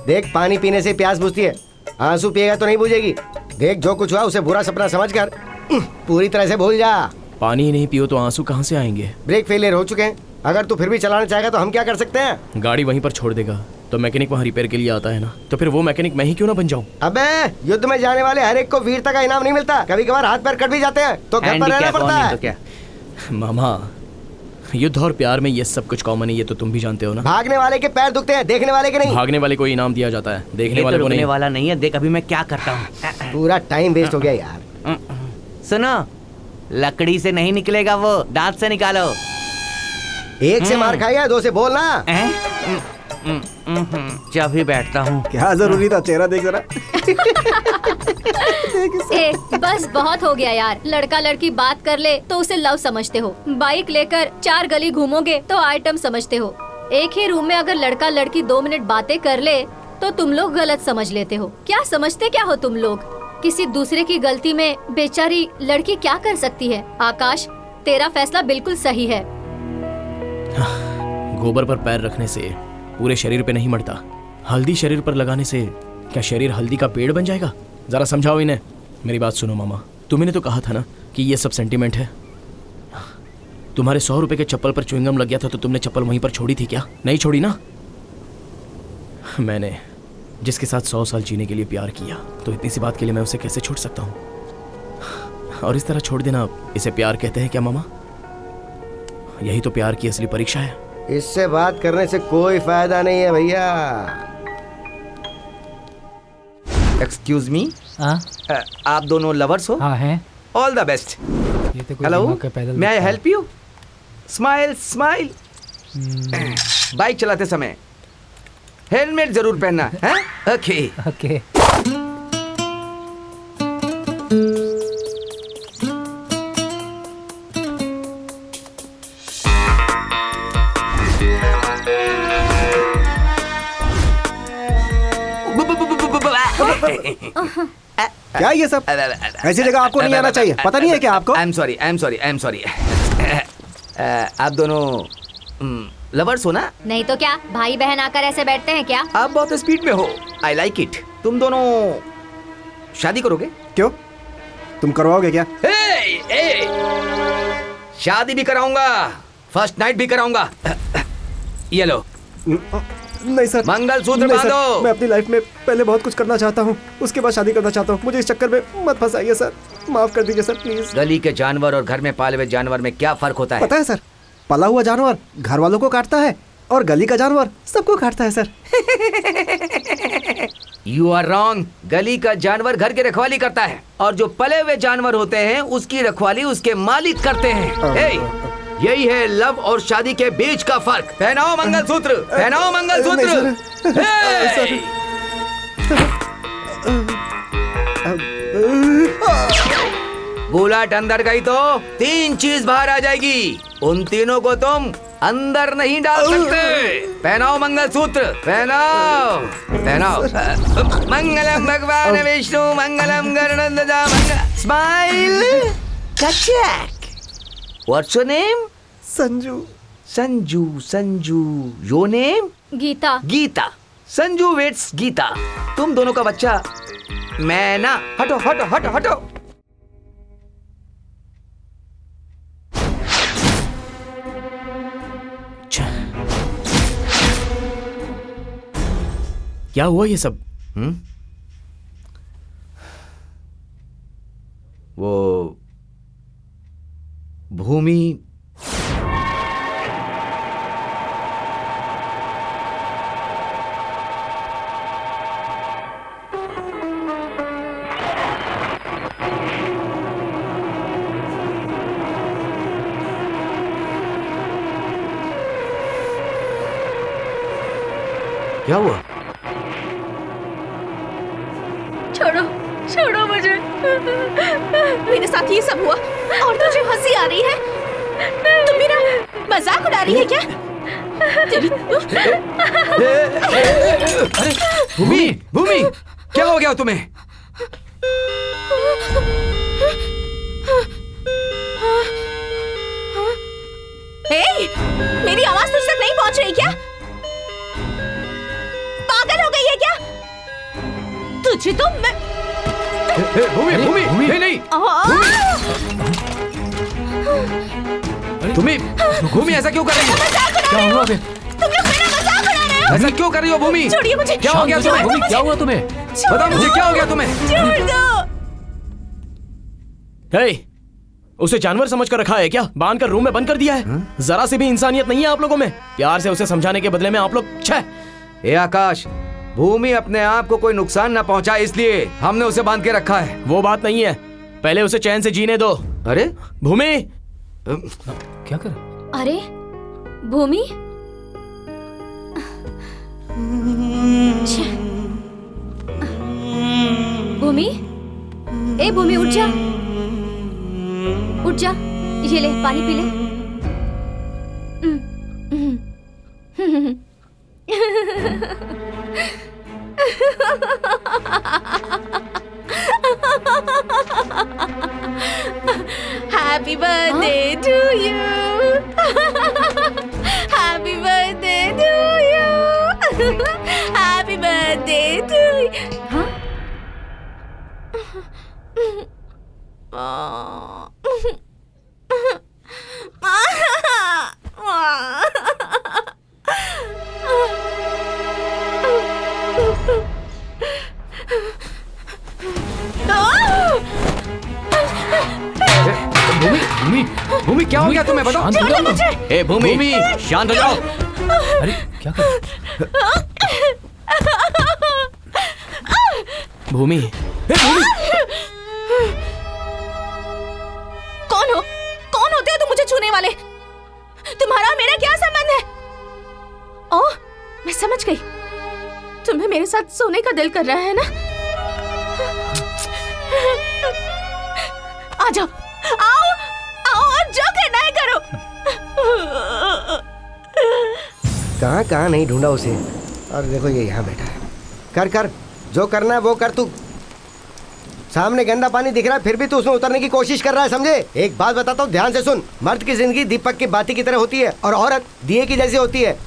देख, पानी पीने से प्यास बुझती है, आंसू पिएगा तो नहीं बुझेगी। देख, जो कुछ हुआ उसे बुरा सपना समझकर पूरी तरह से भूल जा। पानी नहीं पियो तो आंसू कहाँ से आएंगे? ब्रेक फेलियर हो चुके हैं। अगर तू फिर भी चलाना चाहेगा तो हम क्या कर सकते हैं? गाड़ी वहीं पर छोड़ देगा तो मैकेनिक वहाँ रिपेयर के लिए आता है ना, तो फिर वो मैकेनिक मैं ही क्यों ना बन जाऊं? अबे, युद्ध में जाने वाले हर एक को वीरता का इनाम नहीं मिलता। कभी कभार हाथ पैर कट भी जाते हैं तो घर पर रहना पड़ता है। तो क्या? मामा, युद्ध और प्यार में ये सब कुछ कॉमन है, ये तो तुम भी जानते हो ना। भागने वाले के पैर दुखते हैं, देखने वाले के नहीं। भागने वाले को इनाम दिया जाता है, देखने वाले को नहीं। वाला नहीं है। देख अभी मैं क्या करता हूँ। पूरा टाइम वेस्ट हो गया यार। सुनो, लकड़ी से नहीं निकलेगा वो, दांत से निकालो। एक से मार खाया, दो से बोलना। जब ही बैठता हूँ। क्या जरूरी था? चेहरा देख जरा। बस बहुत हो गया यार। लड़का लड़की बात कर ले तो उसे लव समझते हो, बाइक लेकर 4 गली घूमोगे तो आइटम समझते हो, एक ही रूम में अगर लड़का लड़की 2 मिनट बातें कर ले तो तुम लोग गलत समझ लेते हो। क्या समझते क्या हो तुम लोग? किसी दूसरे की गलती में बेचारी लड़की क्या कर सकती है? आकाश, तेरा फैसला बिल्कुल सही है। गोबर पर पैर रखने से पूरे शरीर पे नहीं मरता, हल्दी शरीर पर लगाने से क्या शरीर हल्दी का पेड़ बन जाएगा? जरा समझाओ इन्हें। मेरी बात सुनो मामा, तुमने तो कहा था ना कि ये सब सेंटीमेंट है। तुम्हारे 100 रुपए के चप्पल पर च्युइंगम लग गया था तो तुमने चप्पल वहीं पर छोड़ी थी क्या? नहीं छोड़ी ना। मैंने जिसके साथ 100 साल जीने के लिए प्यार किया, तो इतनी सी बात के लिए मैं उसे कैसे छोड़ सकता हूँ? और इस तरह छोड़ देना, इसे प्यार कहते हैं क्या मामा? यही तो प्यार की असली परीक्षा है। इससे बात करने से कोई फायदा नहीं है भैया। एक्सक्यूज मी, आप दोनों लवर्स हो? हाँ हैं। All the best. Hello, may I help you? Smile smile. Bike चलाते समय हेलमेट जरूर पहनना है। Okay okay. क्या ये सब? ऐसी जगह आपको नहीं आना चाहिए। पता नहीं है क्या आपको? I am sorry. आप दोनों लवर्स हो ना? नहीं तो क्या, भाई बहन आकर ऐसे बैठते हैं क्या? आप बहुत स्पीड में हो। I like it. तुम दोनों शादी करोगे? क्यों, तुम करवाओगे क्या? शादी भी कराऊंगा, फर्स्ट नाइट भी कराऊंगा। ये लो। नहीं सर, मंगलसूत्र नहीं सर, बांधो। मैं अपनी लाइफ में पहले बहुत कुछ करना चाहता हूँ, उसके बाद शादी करना चाहता हूँ। मुझे इस चक्कर में मत फंसाइए सर, माफ कर दीजिए सर प्लीज। गली के जानवर और घर में पाले हुए जानवर में क्या फर्क होता है? पता है सर, पला हुआ जानवर घर वालों को काटता है और गली का जानवर सबको काटता है सर। You are wrong. गली का जानवर घर की रखवाली करता है और जो पले हुए जानवर होते हैं उसकी रखवाली उसके मालिक करते हैं। यही है लव और शादी के बीच का फर्क। पहनाओ मंगलसूत्र, पहनाओ मंगलसूत्र। बुलेट अंदर गई तो 3 चीज बाहर आ जाएगी, उन तीनों को तुम अंदर नहीं डाल सकते। पहनाओ मंगलसूत्र, पहनाओ पहनाओ। मंगलम भगवान विष्णु मंगलम गरुड़ध्वजा मंगल। स्माइल। कचक। What's your name? Sanju. Sanju, Sanju. Your name? Geeta. Geeta. Sanju waits Geeta. तुम दोनों का बच्चा मैं ना। हटो हटो हटो हटो। क्या हुआ ये सब? वो भूमि क्या हुआ? छोड़ो छोड़ो मुझे। मेरे साथ ये सब हुआ और तुझे हंसी आ रही है? तुम मेरा मजाक उड़ा रही है क्या? अरे भूमि, भूमि क्या हो गया तुम्हें? मेरी आवाज तुझ तक नहीं पहुंच रही क्या? पागल हो गई है क्या? तुझे तो मैं भूमि, भूमि, नहीं नहीं तुम्हें भूमि ऐसा क्यों कर रही हो? क्या हुआ बे? तुम लोग मेरा मजाक उड़ा रहे हो। ऐसा क्यों कर रही हो भूमि? छोड़िए मुझे। क्या हो गया तुम्हें? भूमि क्या हुआ तुम्हें? बताओ मुझे क्या हो गया तुम्हें? छोड़ दो। हे, उसे जानवर समझकर रखा है क्या? बांध कर रूम में बंद कर दिया है? जरा सी भी इंसानियत नहीं है आप लोगों में? प्यार से उसे समझाने के बदले में आप लोग ए आकाश, भूमि अपने आप को कोई नुकसान ना पहुंचाए इसलिए हमने उसे बांध के रखा है। वो बात नहीं है, पहले उसे चैन से जीने दो। अरे भूमि क्या कर? अरे भूमि, भूमि, ए भूमि उठ जा, उठ जा, ये ले पानी पी ले। Happy birthday to you. Happy birthday to you. Happy birthday to you. हाँ? भूमि, भूमि, भूमि क्या हो गया तुम्हें? बताओ। ए भूमि, भूमि शांत हो जाओ। अरे क्या कर? भूमि, कौन हो? कौन होते हो तुम मुझे छूने वाले? तुम्हारा और मेरा क्या संबंध है? ओह, मैं समझ गई। तुम्हें मेरे साथ सोने का दिल कर रहा है ना? आ जाओ, आओ, आओ और जो करना है करो। कहाँ कहाँ नहीं ढूंढा उसे, और देखो ये यहाँ बैठा है। कर कर जो करना है वो कर तू। सामने गंदा पानी दिख रहा है, फिर भी तू उसमें उतरने की कोशिश कर रहा है, समझे? एक बात बताता हूँ, ध्यान से सुन। मर्द की जिंदगी दीपक की बाती की तरह होती है और औरत दिए की जैसी होती है,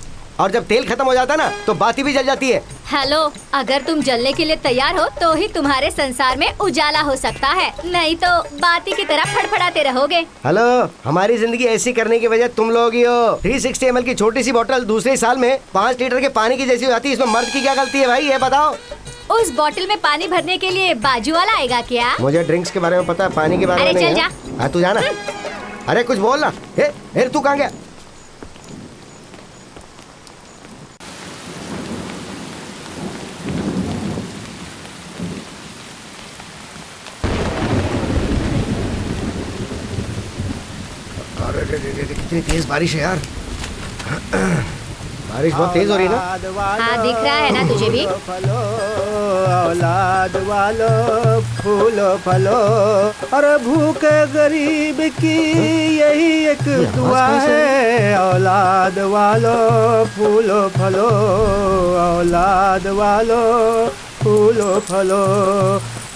और जब तेल खत्म हो जाता है ना तो बाती भी जल जाती है। हेलो, अगर तुम जलने के लिए तैयार हो तो ही तुम्हारे संसार में उजाला हो सकता है, नहीं तो बाती की तरह फड़फड़ाते रहोगे। हेलो, हमारी जिंदगी ऐसी करने की वजह तुम लोग ही हो। 360 ml की छोटी सी बोतल दूसरे साल में 5 लीटर के पानी की जैसी हो जाती है। इसमें मर्द की क्या गलती है भाई, ये बताओ? उस बोतल में पानी भरने के लिए बाजू वाला आएगा क्या? मुझे ड्रिंक्स के बारे में पता है, पानी के बारे में अरे नहीं चल है। जा। हाँ, तू जाना। अरे कुछ बोल ना। तू कहाँ गया? कितनी तेज बारिश है यार। बारिश बहुत तेज हो रही है ना? हाँ, दिख रहा है ना तुझे भी? औलाद वालो फूलो फलो, अरे भूखे गरीब की यही एक दुआ है। औलाद वालो फूलो फलो, औलाद वालो फूलो फलो,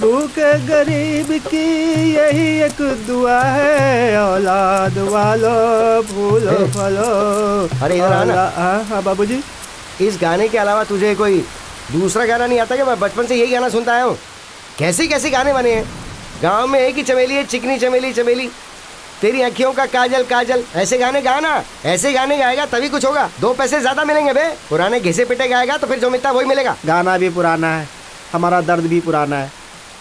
भूखे गरीब की यही एक दुआ है। औलाद वालो फूलो फलो। अरे इधर आना। हाँ बाबूजी। इस गाने के अलावा तुझे कोई दूसरा गाना नहीं आता क्या? मैं बचपन से यही गाना सुनता आया हूँ। कैसे कैसे गाने बने हैं। गांव में एक ही चमेली है, चिकनी चमेली चमेली, तेरी अखियों का काजल काजल। ऐसे गाने गाना, ऐसे गाने गाएगा तभी कुछ होगा। 2 पैसे ज्यादा मिलेंगे बे। पुराने घिसे पिटे गाएगा तो फिर जो मिलता वही मिलेगा। गाना भी पुराना है, हमारा दर्द भी पुराना है,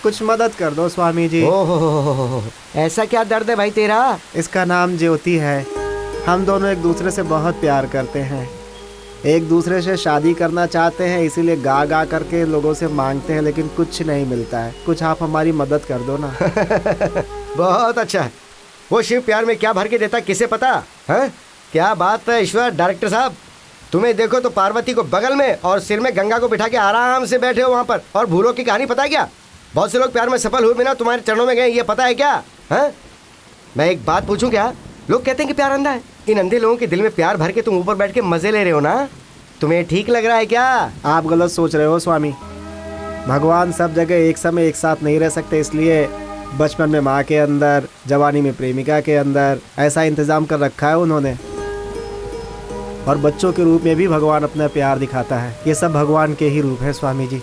कुछ मदद कर दो स्वामी जी। ओहो, ऐसा क्या दर्द है भाई तेरा? इसका नाम ज्योति है। हम दोनों एक दूसरे से बहुत प्यार करते हैं, एक दूसरे से शादी करना चाहते हैं, इसीलिए गा गा करके लोगों से मांगते हैं, लेकिन कुछ नहीं मिलता है। कुछ आप हमारी मदद कर दो ना। बहुत अच्छा है। वो शिव प्यार में क्या भर के देता किसे पता है? क्या बात है ईश्वर। डायरेक्टर साहब, तुम्हें देखो तो पार्वती को बगल में और सिर में गंगा को बिठा के आराम से बैठे हो वहाँ पर। और भूलों की कहानी पता है क्या? बहुत से लोग प्यार में सफल हुए बिना तुम्हारे चरणों में गए, ये पता है क्या? हैं? मैं एक बात पूछूं क्या? लोग कहते हैं कि प्यार अंधा है। इन अंधे लोगों के दिल में प्यार भर के तुम ऊपर बैठ के मजे ले रहे हो ना? तुम्हें ठीक लग रहा है क्या? आप गलत सोच रहे हो स्वामी। भगवान सब जगह एक समय एक साथ नहीं रह सकते, इसलिए बचपन में माँ के अंदर, जवानी में प्रेमिका के अंदर ऐसा इंतजाम कर रखा है उन्होंने। और बच्चों के रूप में भी भगवान अपना प्यार दिखाता है। ये सब भगवान के ही रूप है स्वामी जी।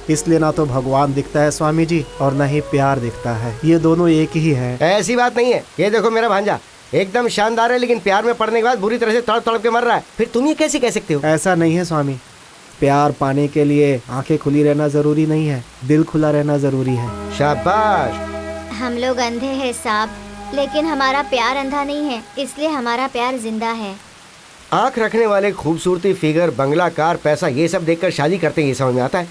इसलिए ना तो भगवान दिखता है स्वामी जी, और ना ही प्यार दिखता है। ये दोनों एक ही है। ऐसी बात नहीं है। ये देखो मेरा भांजा एकदम शानदार है, लेकिन प्यार में पड़ने के बाद बुरी तरह से तड़प तड़प के मर रहा है। फिर तुम ये कैसे कह सकते हो? ऐसा नहीं है स्वामी। प्यार पाने के लिए आंखें खुली रहना जरूरी नहीं है, दिल खुला रहना जरूरी है। शाबाश। हम लोग अंधे हैं साहब, लेकिन हमारा प्यार अंधा नहीं है, इसलिए हमारा प्यार जिंदा है। आंख रखने वाले खूबसूरती, फिगर, बंगला, कार, पैसा, ये सब देखकर शादी करते हैं, ये समझ में आता है।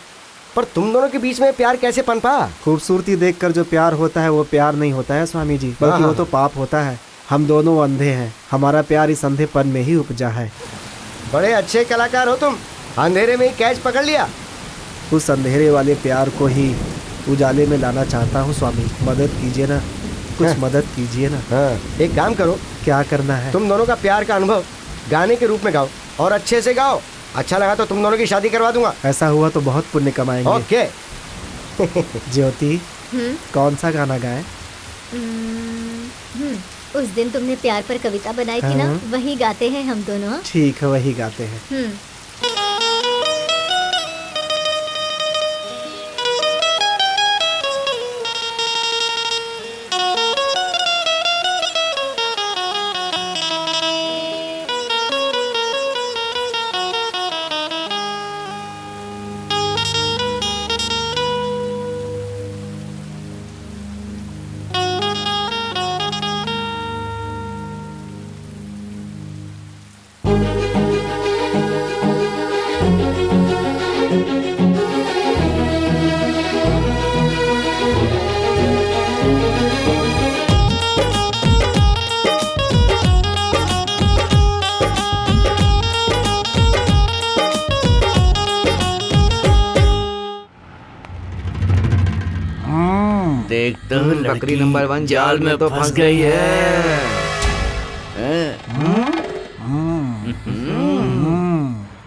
पर तुम दोनों के बीच में प्यार कैसे पनपा? खूबसूरती देखकर जो प्यार होता है वो प्यार नहीं होता है स्वामी जी, बल्कि वो तो पाप होता है। हम दोनों अंधे हैं, हमारा प्यार इस अंधेपन में ही उपजा है। बड़े अच्छे कलाकार हो तुम, अंधेरे में ही कैच पकड़ लिया। उस अंधेरे वाले प्यार को ही उजाले में लाना चाहता हूँ स्वामी। मदद कीजिए ना, कुछ मदद कीजिए ना। एक काम करो। क्या करना है? तुम दोनों का प्यार का अनुभव गाने के रूप में गाओ, और अच्छे से गाओ। अच्छा लगा तो तुम दोनों की शादी करवा दूंगा। ऐसा हुआ तो बहुत पुण्य कमाएंगे। ओके। ज्योति, कौन सा गाना गाएं? उस दिन तुमने प्यार पर कविता बनाई थी ना, वही गाते हैं हम दोनों। ठीक है, वही गाते हैं। देख तो बकरी नंबर 1 जाल में तो फंस गई है।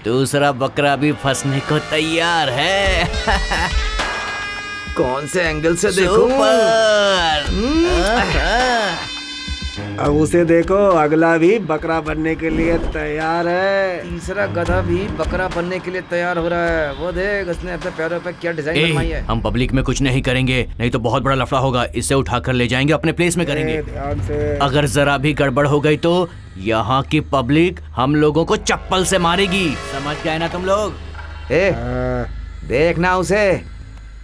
दूसरा बकरा भी फंसने को तैयार है। कौन से एंगल से देखूं? अब उसे देखो, अगला भी बकरा बनने के लिए तैयार है। तीसरा गधा भी बकरा बनने के लिए तैयार हो रहा है। वो देख उसने अपने पैरों पे क्या डिजाइन बनवाई है। हम पब्लिक में कुछ नहीं करेंगे, नहीं तो बहुत बड़ा लफड़ा होगा। इसे उठाकर ले जाएंगे, अपने प्लेस में करेंगे। ध्यान से। अगर जरा भी गड़बड़ हो गई तो यहाँ की पब्लिक हम लोगों को चप्पल से मारेगी। समझ गए ना तुम लोग? देखना उसे,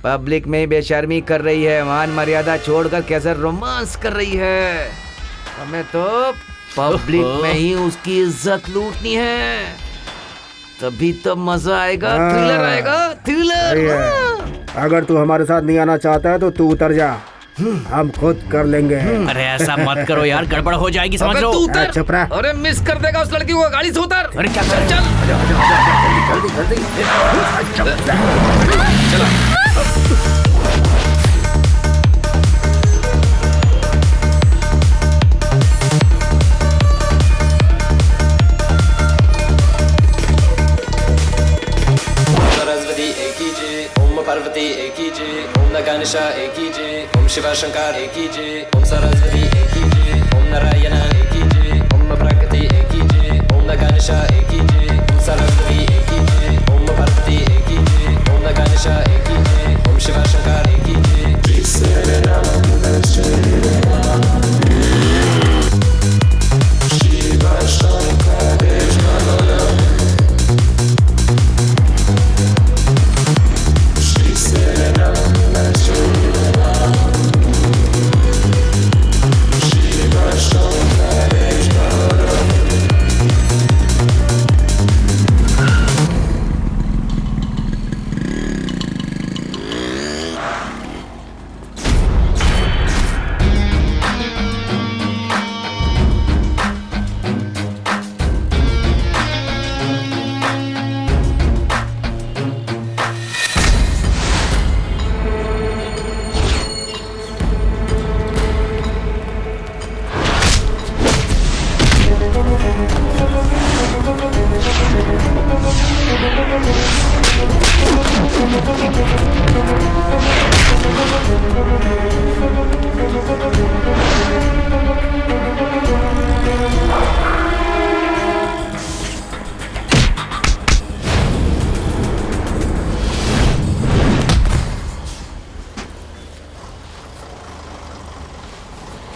पब्लिक में बेशर्मी कर रही है, मान मर्यादा छोड़कर कैसे रोमांस कर रही है। हमें तो पब्लिक में ही उसकी इज्जत लूटनी है, तभी तो मजा आएगा, थ्रिलर आएगा, थ्रिलर। अगर तू हमारे साथ नहीं आना चाहता है तो तू उतर जा, हम खुद कर लेंगे। अरे ऐसा मत करो यार, गड़बड़ हो जाएगी, समझ लो। चुप रह। अरे मिस कर देगा उस लड़की को, गाड़ी से उतर। अरे क्या कर? चल सरस्वती एकी जय, ओम पार्वती एकी जय, ओम नगानिशा एकी जय, ओम शिवा शंकर एकी जय, ओम सरस्वती एकी जय, ओम नारायण एकी जय, ओम प्रकृति एकी जय, ओम नगानिशा एकी जय, ओम सरस्वती एकी जय, ओम पार्वती एकी जय, ओम नगानिशा एकी जय, ओम शिवा शंकर एकी जय।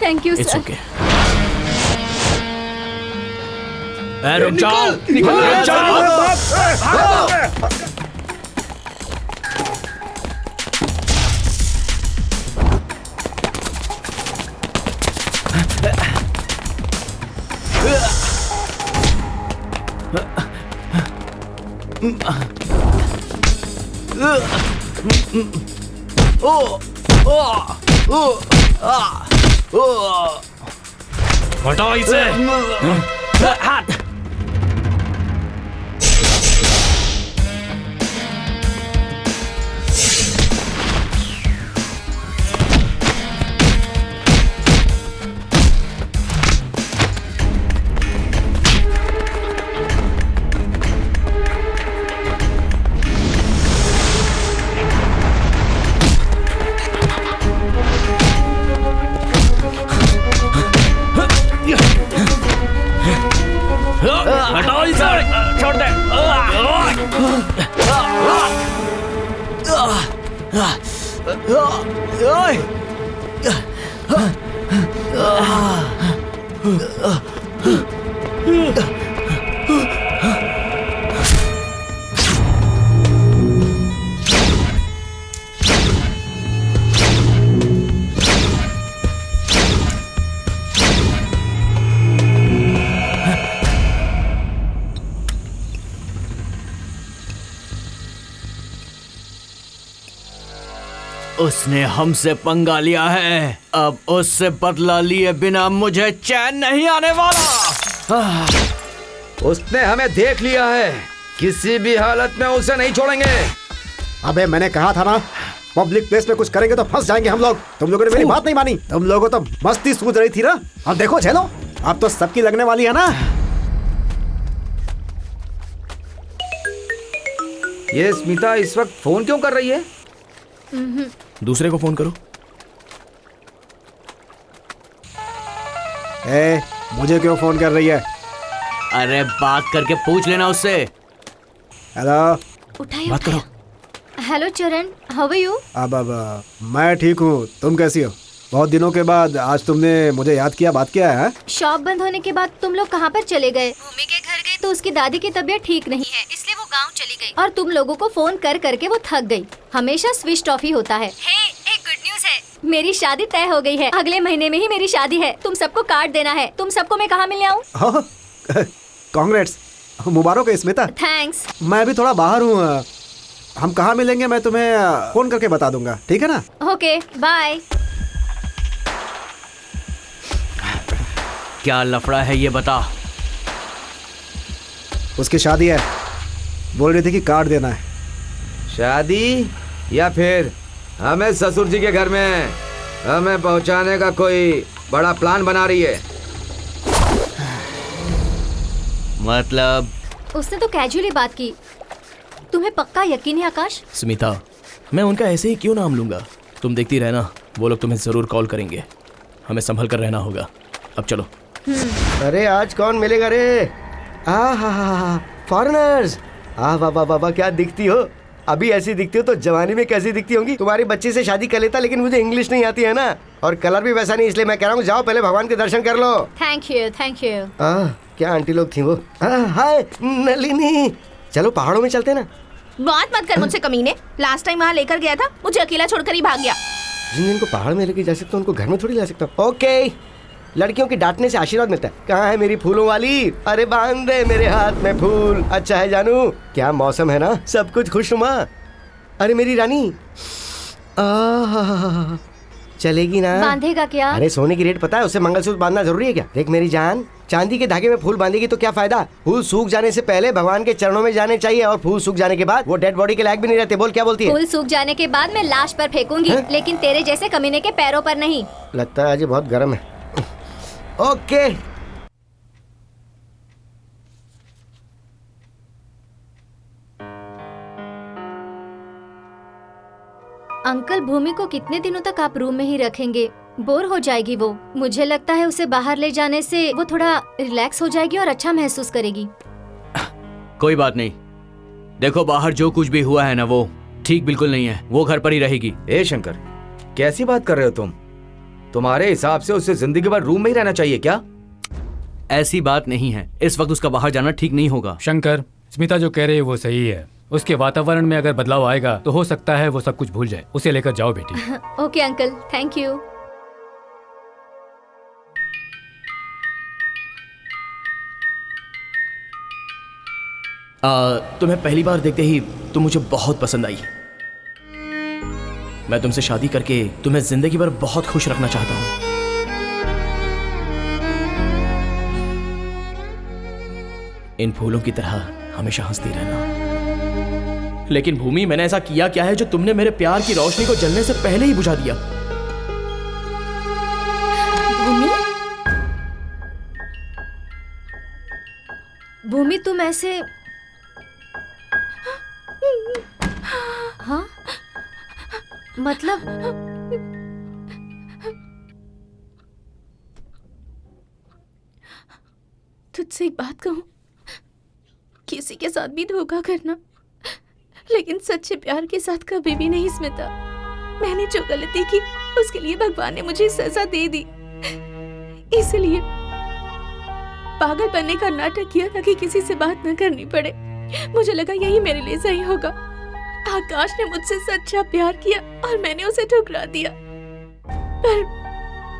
Thank you it's sir. Okay. रुक जाओ, निकल जाओ। हटाओ इसे। हाथ। हटाओ इसे, छोड़ दे। उसने हमसे पंगा लिया है, अब उससे बदला लिए बिना मुझे चैन नहीं आने वाला। उसने हमें देख लिया है, किसी भी हालत में उसे नहीं छोड़ेंगे। अबे मैंने कहा था ना, पब्लिक प्लेस में कुछ करेंगे तो फंस जाएंगे हम लोग। तुम लोगों ने मेरी बात नहीं मानी। तुम लोगों तो मस्ती सूझ रही थी ना, अब देखो झेलो, अब तो सबकी लगने वाली है ना। ये स्मिता इस वक्त फोन क्यों कर रही है? दूसरे को फोन करो। मुझे क्यों फोन कर रही है? अरे बात करके पूछ लेना उससे। हेलो, उठाइए बात करो। हेलो चरण, हाउ आर यू? अब मैं ठीक हूँ, तुम कैसी हो? बहुत दिनों के बाद आज तुमने मुझे याद किया, बात किया है? शॉप बंद होने के बाद तुम लोग कहाँ पर चले गए? भूमि के घर गए तो उसकी दादी की तबीयत ठीक नहीं है, इसलिए वो गांव चली गई और तुम लोगों को फोन कर करके वो थक गई। हमेशा स्विच ऑफ ही होता है। एक गुड न्यूज है, मेरी शादी तय हो गई है। अगले महीने में ही मेरी शादी है। तुम सबको कार्ड देना है। तुम सबको मैं कहाँ मिलने आऊँ? कांग्रेट्स, मुबारक है स्मिता। थैंक्स। मैं भी थोड़ा बाहर हूँ, हम कहाँ मिलेंगे मैं तुम्हें फोन करके बता दूंगा, ठीक है ना? Okay, bye. क्या लफड़ा है ये बता। उसकी शादी है, बोल रही थी कि कार्ड देना है। शादी या फिर हमें ससुर जी के घर में हमें पहुंचाने का कोई बड़ा प्लान बना रही है? मतलब उसने तो कैजुअली बात की। तुम्हें पक्का यकीन है आकाश? स्मिता, मैं उनका ऐसे ही क्यों नाम लूंगा? तुम देखती रहना, वो लोग तुम्हें जरूर कॉल करेंगे। हमें संभल कर रहना होगा। अब चलो। अरे आज कौन मिलेगा रे? फॉरेनर्स। बाबा बाबा क्या दिखती हो। अभी ऐसी दिखती हो तो जवानी में कैसी दिखती होंगी। तुम्हारी बच्ची से शादी कर लेता, लेकिन मुझे इंग्लिश नहीं आती है ना, और कलर भी वैसा नहीं, इसलिए मैं कह रहा हूँ जाओ पहले भगवान के दर्शन कर लो। Thank you, thank you. क्या आंटी लोग थी वो। हाय नलिनी, चलो पहाड़ों में चलते ना। बात मत कर मुझसे कमीने। लास्ट टाइम वहाँ लेकर गया था, मुझे अकेला छोड़कर ही भाग गया। जिनको पहाड़ में लेके जा सकता हूँ उनको घर में थोड़ी ला सकता हूँ। ओके, लड़कियों की डांटने से आशीर्वाद मिलता है। कहाँ है मेरी फूलों वाली? अरे बांध दे मेरे हाथ में फूल। अच्छा है जानू, क्या मौसम है ना, सब कुछ खुशनुमा। अरे मेरी रानी, चलेगी ना? बांधेगा क्या? अरे सोने की रेट पता है, उससे मंगलसूत्र बांधना जरूरी है क्या? देख मेरी जान, चांदी के धागे में फूल बांधेगी तो क्या फायदा? फूल सूख जाने से पहले भगवान के चरणों में जाने चाहिए, और फूल सूख जाने के बाद वो डेड बॉडी के लायक भी नहीं रहते। बोल क्या बोलती है? फूल सूख जाने के बाद मैं लाश पर फेंकूंगी, लेकिन तेरे जैसे कमीने के पैरों पर नहीं। लगता है आज बहुत गर्म है। ओके, अंकल भूमि को कितने दिनों तक आप रूम में ही रखेंगे? बोर हो जाएगी वो। मुझे लगता है उसे बाहर ले जाने से वो थोड़ा रिलैक्स हो जाएगी और अच्छा महसूस करेगी। कोई बात नहीं, देखो बाहर जो कुछ भी हुआ है ना वो ठीक बिल्कुल नहीं है। वो घर पर ही रहेगी। ए शंकर, कैसी बात कर रहे हो तुम? तुम्हारे हिसाब से उसे जिंदगी भर रूम में ही रहना चाहिए क्या? ऐसी बात नहीं है, इस वक्त उसका बाहर जाना ठीक नहीं होगा। शंकर, स्मिता जो कह रही है वो सही है। उसके वातावरण में अगर बदलाव आएगा तो हो सकता है वो सब कुछ भूल जाए। उसे लेकर जाओ बेटी। Okay uncle, thank you. तुम्हें पहली बार देखते ही तुम मुझे बहुत पसंद आई। मैं तुमसे शादी करके तुम्हें जिंदगी भर बहुत खुश रखना चाहता हूं। इन फूलों की तरह हमेशा हंसती रहना। लेकिन भूमि, मैंने ऐसा किया क्या है जो तुमने मेरे प्यार की रोशनी को जलने से पहले ही बुझा दिया? भूमि, भूमि तुम ऐसे, हाँ मतलब तुझसे एक बात कहूं, किसी के साथ भी धोखा करना, लेकिन सच्चे प्यार के साथ कभी भी नहीं स्मिता। मैंने जो गलती की उसके लिए भगवान ने मुझे सजा दे दी, इसलिए पागल बनने का नाटक किया ताकि किसी से बात न करनी पड़े। मुझे लगा यही मेरे लिए सही होगा। आकाश ने मुझसे सच्चा प्यार किया और मैंने उसे ठुकरा दिया, पर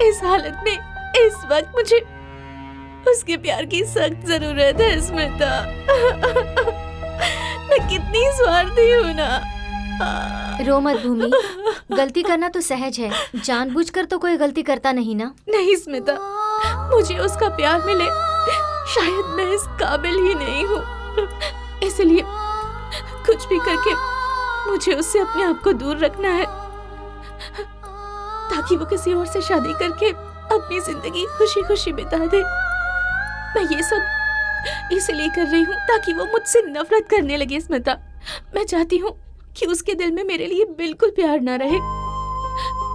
इस हालत में इस वक्त मुझे उसके प्यार की सख्त जरूरत है स्मिता। मैं कितनी स्वार्थी हूँ ना। रो मत भूमि, गलती करना तो सहज है, जानबूझकर तो कोई गलती करता नहीं ना। नहीं स्मिता, मुझे उसका प्यार मिले, शायद मैं इस काबिल ही नहीं हूँ, इसलिए कुछ भी करके मुझे उससे अपने आप को दूर रखना है, ताकि वो किसी और से शादी करके अपनी जिंदगी खुशी खुशी बिता दे। मैं ये सब इसलिए कर रही हूँ ताकि वो मुझसे नफरत करने लगे स्मिता। मैं चाहती हूँ कि उसके दिल में मेरे लिए बिल्कुल प्यार ना रहे,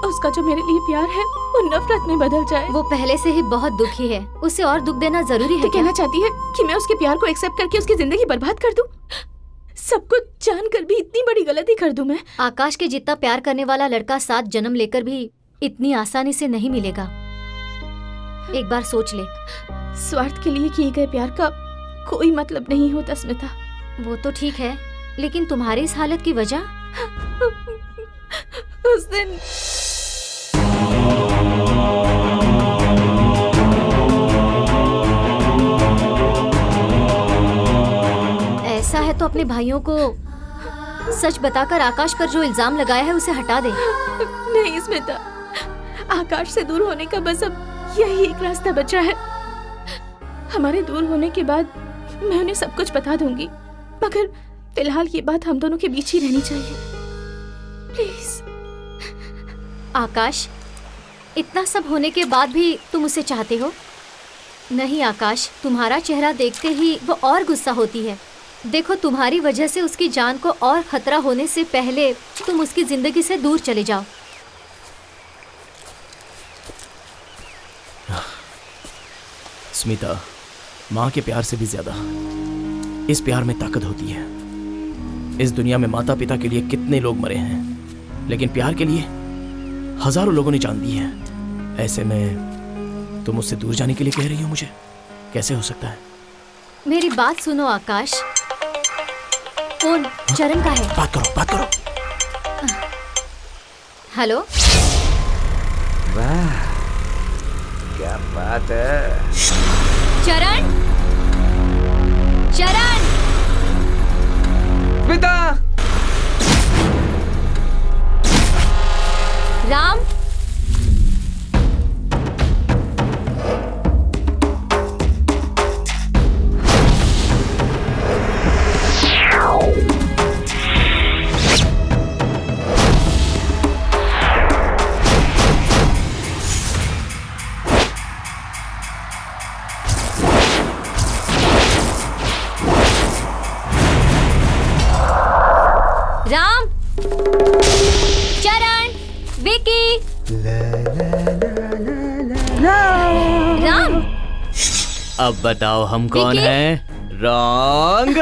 उसका जो मेरे लिए प्यार है वो नफरत में बदल जाए। वो पहले से ही बहुत दुखी है, उसे और दुख देना जरूरी है तो क्या? कहना चाहती है कि मैं उसके प्यार को एक्सेप्ट करके उसकी जिंदगी बर्बाद कर दूं? सब कुछ जानकर भी इतनी बड़ी गलती कर दूं मैं? आकाश के जितना प्यार करने वाला लड़का 7 जन्म लेकर भी इतनी आसानी से नहीं मिलेगा। एक बार सोच ले। स्वार्थ के लिए किए गए प्यार का कोई मतलब नहीं होता स्मिता। वो तो ठीक है, लेकिन तुम्हारी इस हालत की वजह? उस दिन ऐसा है तो अपने भाइयों को सच बताकर आकाश पर जो इल्जाम लगाया है उसे हटा दे। नहीं स्मिता, आकाश से दूर होने का बस अब यही एक रास्ता बचा है। हमारे दूर होने के बाद मैं उन्हें सब कुछ बता दूंगी, मगर फिलहाल ये बात हम दोनों के बीच ही रहनी चाहिए। प्लीज। आकाश, इतना सब होने के बाद भी तुम उसे चाहते हो? नहीं आकाश, तुम्हारा चेहरा देखते ही वो और गुस्सा होती है। देखो, तुम्हारी वजह से उसकी जान को और खतरा होने से पहले तुम उसकी जिंदगी से दूर चले जाओ। स्मिता, माँ के प्यार से भी ज्यादा इस प्यार में ताकत होती है। इस दुनिया में माता पिता के लिए कितने लोग मरे हैं, लेकिन प्यार के लिए हजारों लोगों ने जान दी है। ऐसे में तुम मुझसे दूर जाने के लिए कह रही हो मुझे? कैसे हो सकता है? मेरी बात सुनो आकाश। फोन चरण का है। बात करो, बात करो। हेलो। वाह, क्या बात है। चरण, चरण। पिता। राम। राम, चरण, विकी। राम। अब बताओ हम कौन विकी? हैं? रॉन्ग।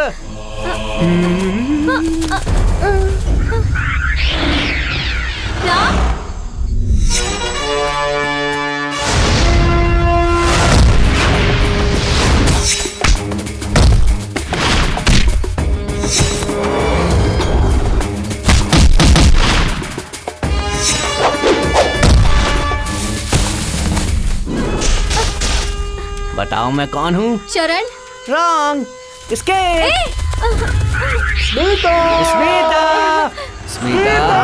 राम। बताओ मैं कौन हूँ? चरण। रॉन्ग। किसके? स्मिता। स्मिता। स्मिता।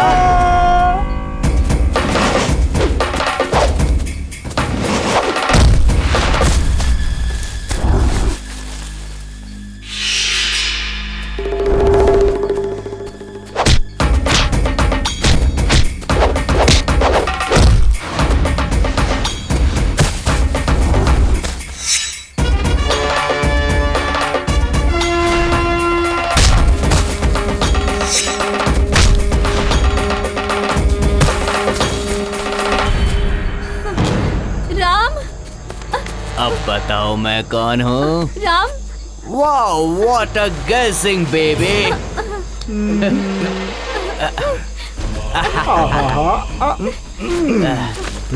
अब बताओ मैं कौन हूँ? राम। वाओ, व्हाट अ गेसिंग बेबी।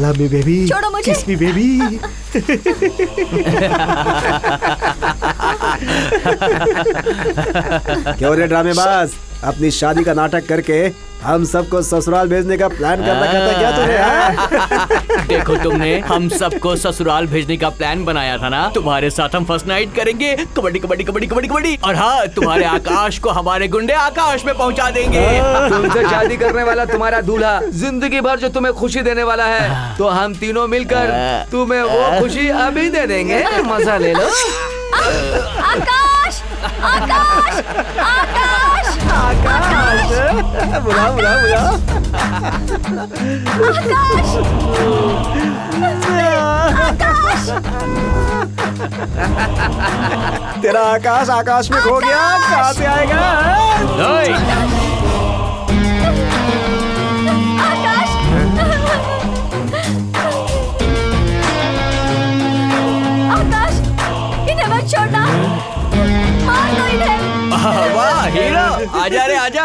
Love me baby. छोड़ो मुझे। किस मी बेबी। क्यों रे ड्रामेबाज, अपनी शादी का नाटक करके हम सबको ससुराल भेजने का प्लान कर रखा था क्या तूने? हाँ? देखो, तुमने हम सबको ससुराल भेजने का प्लान बनाया था ना। तुम्हारे साथ हम फर्स्ट नाइट करेंगे, कबड्डी कबड्डी कबड्डी कबड्डी कबड्डी, और हाँ, तुम्हारे आकाश को हमारे गुंडे आकाश में पहुंचा देंगे। तुमसे शादी करने वाला तुम्हारा दूल्हा जिंदगी भर जो तुम्हें खुशी देने वाला है, तो हम तीनों मिलकर तुम्हें वो खुशी अभी दे देंगे। मजा ले लो। आकाश, आकाश, आकाश, आकाश। बुला बुला बुला। आकाश, तेरा आकाश आकाश में खो गया, कहाँ से आएगा? आकाश, आजा रे आजा।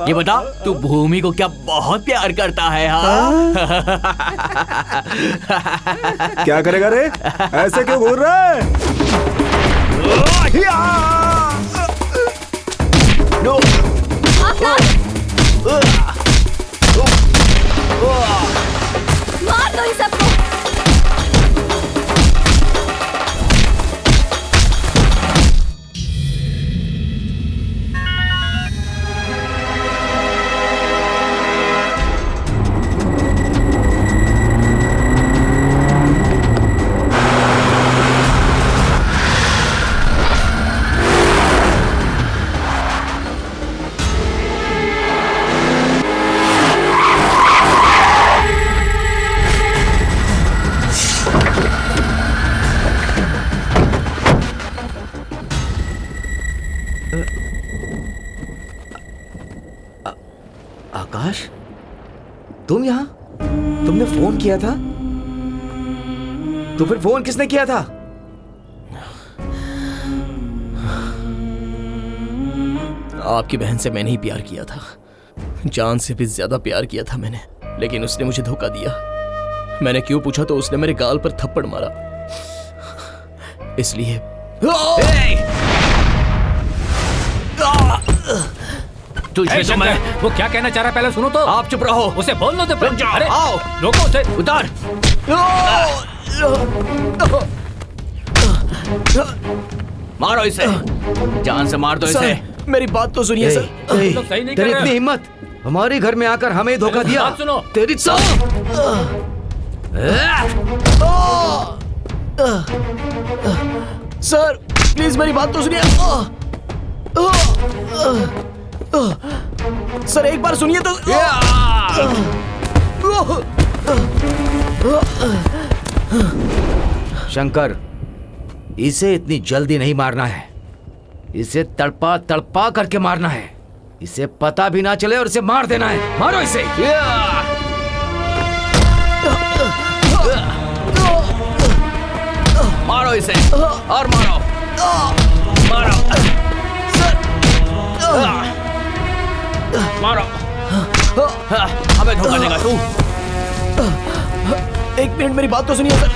ये बता तू भूमि को क्या बहुत प्यार करता है? हाँ क्या करेगा रे? ऐसे क्यों घूर रहा है? मार दो इन सबको। आकाश, तुम यहाँ? तुमने फोन किया था? तो फिर फोन किसने किया था? आपकी बहन से मैंने ही प्यार किया था, जान से भी ज्यादा प्यार किया था मैंने, लेकिन उसने मुझे धोखा दिया। मैंने क्यों पूछा तो उसने मेरे गाल पर थप्पड़ मारा, इसलिए तुझे तो मैं वो क्या कहना चाह रहा है पहले सुनो तो। आप चुप रहो। उसे बोलने दो। रुक जाओ। अरे आओ रोको उसे। उतार। मारो इसे, जान से मार दो इसे। मेरी बात तो सुनिए सर। लोग सही नहीं कर तेरी रहे इतनी हो। हिम्मत, हमारे घर में आकर हमें धोखा दिया। बात सुनो। तेरी सर प्लीज मेरी बात तो सुनिए। सर एक बार सुनिए तो। शंकर, इसे इतनी जल्दी नहीं मारना है, इसे तड़पा तड़पा करके मारना है, इसे पता भी ना चले और इसे मार देना है। मारो इसे। मारो इसे और मारो मारो मारो। हमें धोखा देगा तू। एक मिनट मेरी बात तो सुनिए सर।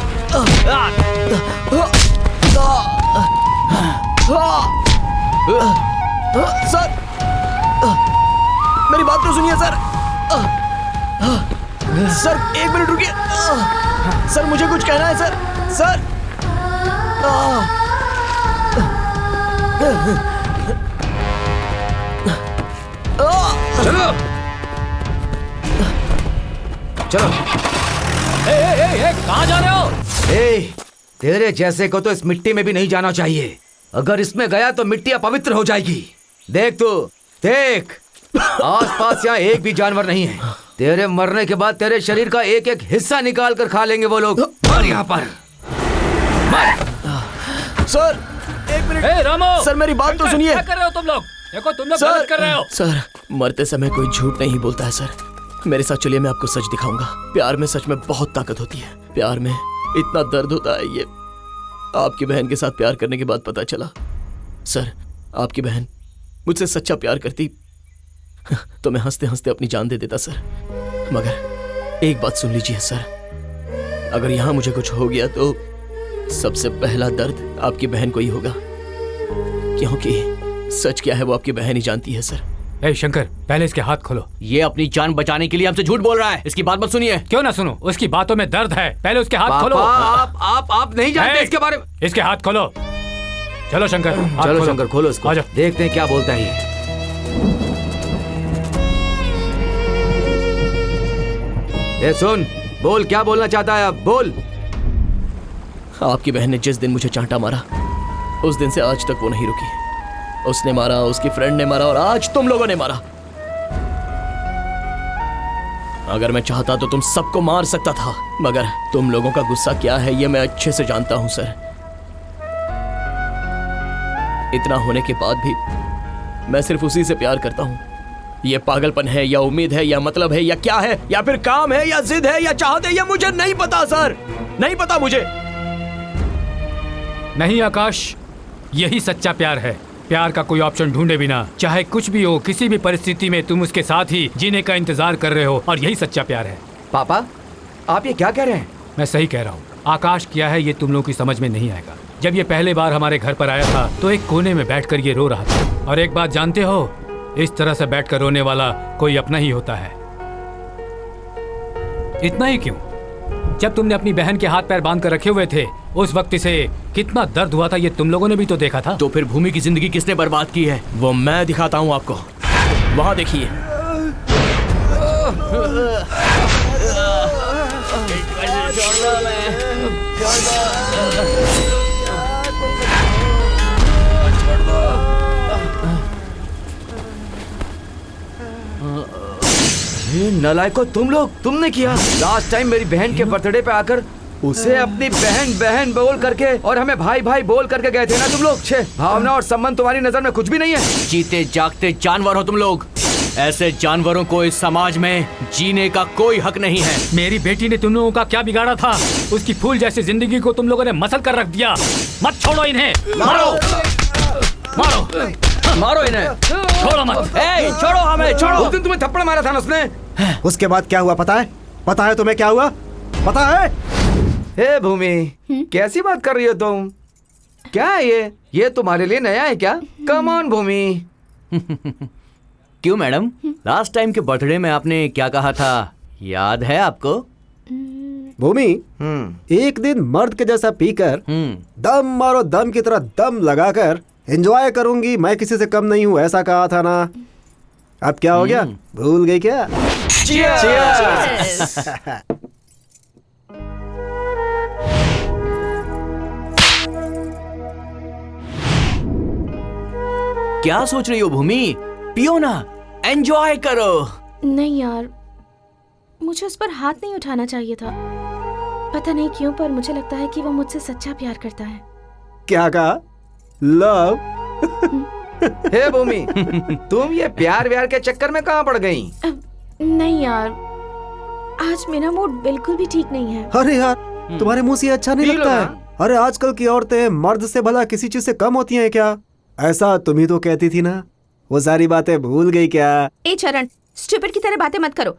सर मेरी बात तो सुनिए सर। सर एक मिनट रुकिए। सर मुझे कुछ कहना है सर। सर चलो चलो। कहाँ जा रहे हो? तेरे जैसे को तो इस मिट्टी में भी नहीं जाना चाहिए। अगर इसमें गया तो मिट्टी अपवित्र हो जाएगी। देख तू देख, आसपास यहाँ एक भी जानवर नहीं है। तेरे मरने के बाद तेरे शरीर का एक एक हिस्सा निकाल कर खा लेंगे वो लोग। और यहाँ पर सर एक मिनट। रामो, सर मेरी बात तो सुनिए। क्या कर रहे हो तुम लोग? देखो तुम लोग गलत कर रहे हो। सर मरते समय कोई झूठ नहीं बोलता है सर। मेरे साथ चलिए, मैं आपको सच दिखाऊंगा। प्यार में सच में बहुत ताकत होती है, प्यार में इतना दर्द होता है। ये आपकी बहन के साथ प्यार करने के बाद पता चला। सर आपकी बहन मुझसे सच्चा प्यार करती तो मैं हंसते हंसते अपनी जान दे देता सर। मगर एक बात सुन लीजिए सर, अगर यहाँ मुझे कुछ हो गया तो सबसे पहला दर्द आपकी बहन को ही होगा, क्योंकि सच क्या है वो आपकी बहन ही जानती है सर। ए शंकर, पहले इसके हाथ खोलो। ये अपनी जान बचाने के लिए हमसे झूठ बोल रहा है, इसकी बात मत सुनिए। क्यों ना सुनो, उसकी बातों में दर्द है। पहले उसके हाथ खोलो। आप नहीं जानते इसके बारे में। इसके हाथ खोलो। चलो शंकर, चलो शंकर खोलो इसको, देखते हैं क्या बोलता है ये। सुन, बोल क्या बोलना चाहता है अब, बोल। आपकी बहन ने जिस दिन मुझे चांटा मारा उस दिन से आज तक वो नहीं रुकी। उसने मारा, उसकी फ्रेंड ने मारा और आज तुम लोगों ने मारा। अगर मैं चाहता तो तुम सबको मार सकता था, मगर तुम लोगों का गुस्सा क्या है ये मैं अच्छे से जानता हूं सर। इतना होने के बाद भी मैं सिर्फ उसी से प्यार करता हूं। ये पागलपन है या उम्मीद है या मतलब है या क्या है, या फिर काम है या जिद है या चाहत है, या मुझे नहीं पता सर, नहीं पता मुझे। नहीं आकाश, यही सच्चा प्यार है। प्यार का कोई ऑप्शन ढूंढे बिना चाहे कुछ भी हो, किसी भी परिस्थिति में तुम उसके साथ ही जीने का इंतजार कर रहे हो, और यही सच्चा प्यार है। पापा, आप ये क्या कह रहे हैं? मैं सही कह रहा हूँ। आकाश क्या है ये तुम लोगों की समझ में नहीं आएगा। जब ये पहले बार हमारे घर पर आया था तो एक कोने में बैठकर ये रो रहा था। और एक बात जानते हो, इस तरह से बैठकर रोने वाला कोई अपना ही होता है। इतना ही क्यों, जब तुमने अपनी बहन के हाथ पैर बांध कर रखे हुए थे उस वक्त इसे कितना दर्द हुआ था ये तुम लोगों ने भी तो देखा था। तो फिर भूमि की जिंदगी किसने बर्बाद की है? वो मैं दिखाता हूँ आपको, वहाँ देखिए। नालायको, तुम लोग, तुमने किया। लास्ट टाइम मेरी बहन के बर्थडे पे आकर उसे अपनी बहन बहन बोल करके और हमें भाई भाई बोल करके गए थे ना तुम लोग। छे, भावना और संबंध तुम्हारी नजर में कुछ भी नहीं है। जीते जागते जानवर हो तुम लोग। ऐसे जानवरों को इस समाज में जीने का कोई हक नहीं है। मेरी बेटी ने तुम लोगों का क्या बिगाड़ा था? उसकी फूल जैसी जिंदगी को तुम लोगों ने मसल कर रख दिया। मत छोड़ो इन्हें, मारो मारो मारो इन्हें, छोड़ो मत। ए, छोड़ो हमें, छोड़ो। उस दिन तुम्हें थप्पड़ मारा था ना उसने। उसके बाद क्या हुआ पता है? पता है तुम्हें क्या हुआ? पता है? हे भूमि, कैसी बात कर रही हो तुम? क्या है ये तुम्हारे लिए नया है क्या? कम ऑन भूमि। क्यों मैडम, लास्ट टाइम के बर्थडे में आपने क्या कहा था, याद है आपको? भूमि, एक दिन मर्द के जैसा पीकर दम मारो दम की तरह दम लगाकर एंजॉय करूंगी, मैं किसी से कम नहीं हूँ, ऐसा कहा था ना। अब क्या हो गया, भूल गई क्या? Cheers! क्या सोच रही हो भूमि? पियो ना, एंजॉय करो। नहीं यार, मुझे उस पर हाथ नहीं उठाना चाहिए था। पता नहीं क्यों, पर मुझे लगता है कि वो मुझसे सच्चा प्यार करता है। क्या कहा? लव? हे भूमि, तुम ये प्यार व्यार के चक्कर में कहाँ पड़ गई? नहीं यार, आज मेरा मूड बिल्कुल भी ठीक नहीं है। अरे यार, तुम्हारे मुंह से अच्छा नहीं लगता है। अरे आजकल की औरतें मर्द से भला किसी चीज से कम होती हैं क्या? ऐसा तुम ही तो कहती थी ना। वो सारी बातें भूल गई क्या? ए चरण, स्टूपिड की तरह बातें मत करो।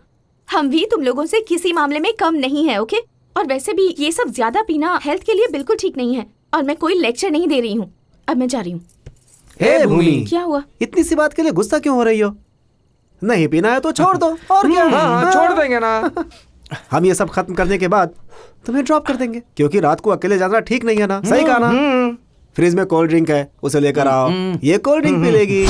हम भी तुम लोगों से किसी मामले में कम नहीं है, ओके? और वैसे भी ये सब ज्यादा पीना हेल्थ के लिए बिल्कुल ठीक नहीं है। और मैं कोई लेक्चर नहीं दे रही हूँ, अब मैं जा रही हूँ। हे भूमि, क्या हुआ? इतनी सी बात के लिए गुस्सा क्यों हो रही हो? नहीं पीना है तो छोड़ दो, और क्या? हाँ, छोड़ देंगे ना। हम ये सब खत्म करने के बाद तुम्हें ड्रॉप कर देंगे, क्योंकि रात को अकेले जाना ठीक नहीं है ना। सही कहा ना? फ्रिज में कोल्ड ड्रिंक है, उसे लेकर आओ, ये कोल्ड ड्रिंक पी लेगी।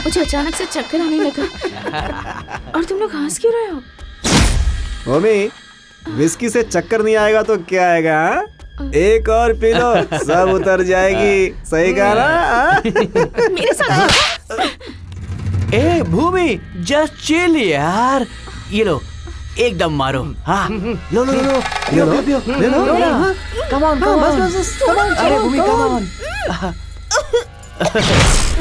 मुझे अचानक से चक्कर आने लगा। और तुम लोग हंस क्यों रहे हो? मम्मी, विस्की से चक्कर नहीं आएगा तो क्या आएगा? एक और पी लो, सब उतर जाएगी। सही कहा ना? मेरे साथ ए भूमि, जस्ट चिल यार। ये लो, एकदम मारो। हाँ, लो लो लो लो, कम ऑन, अरे भूमि कम ऑन।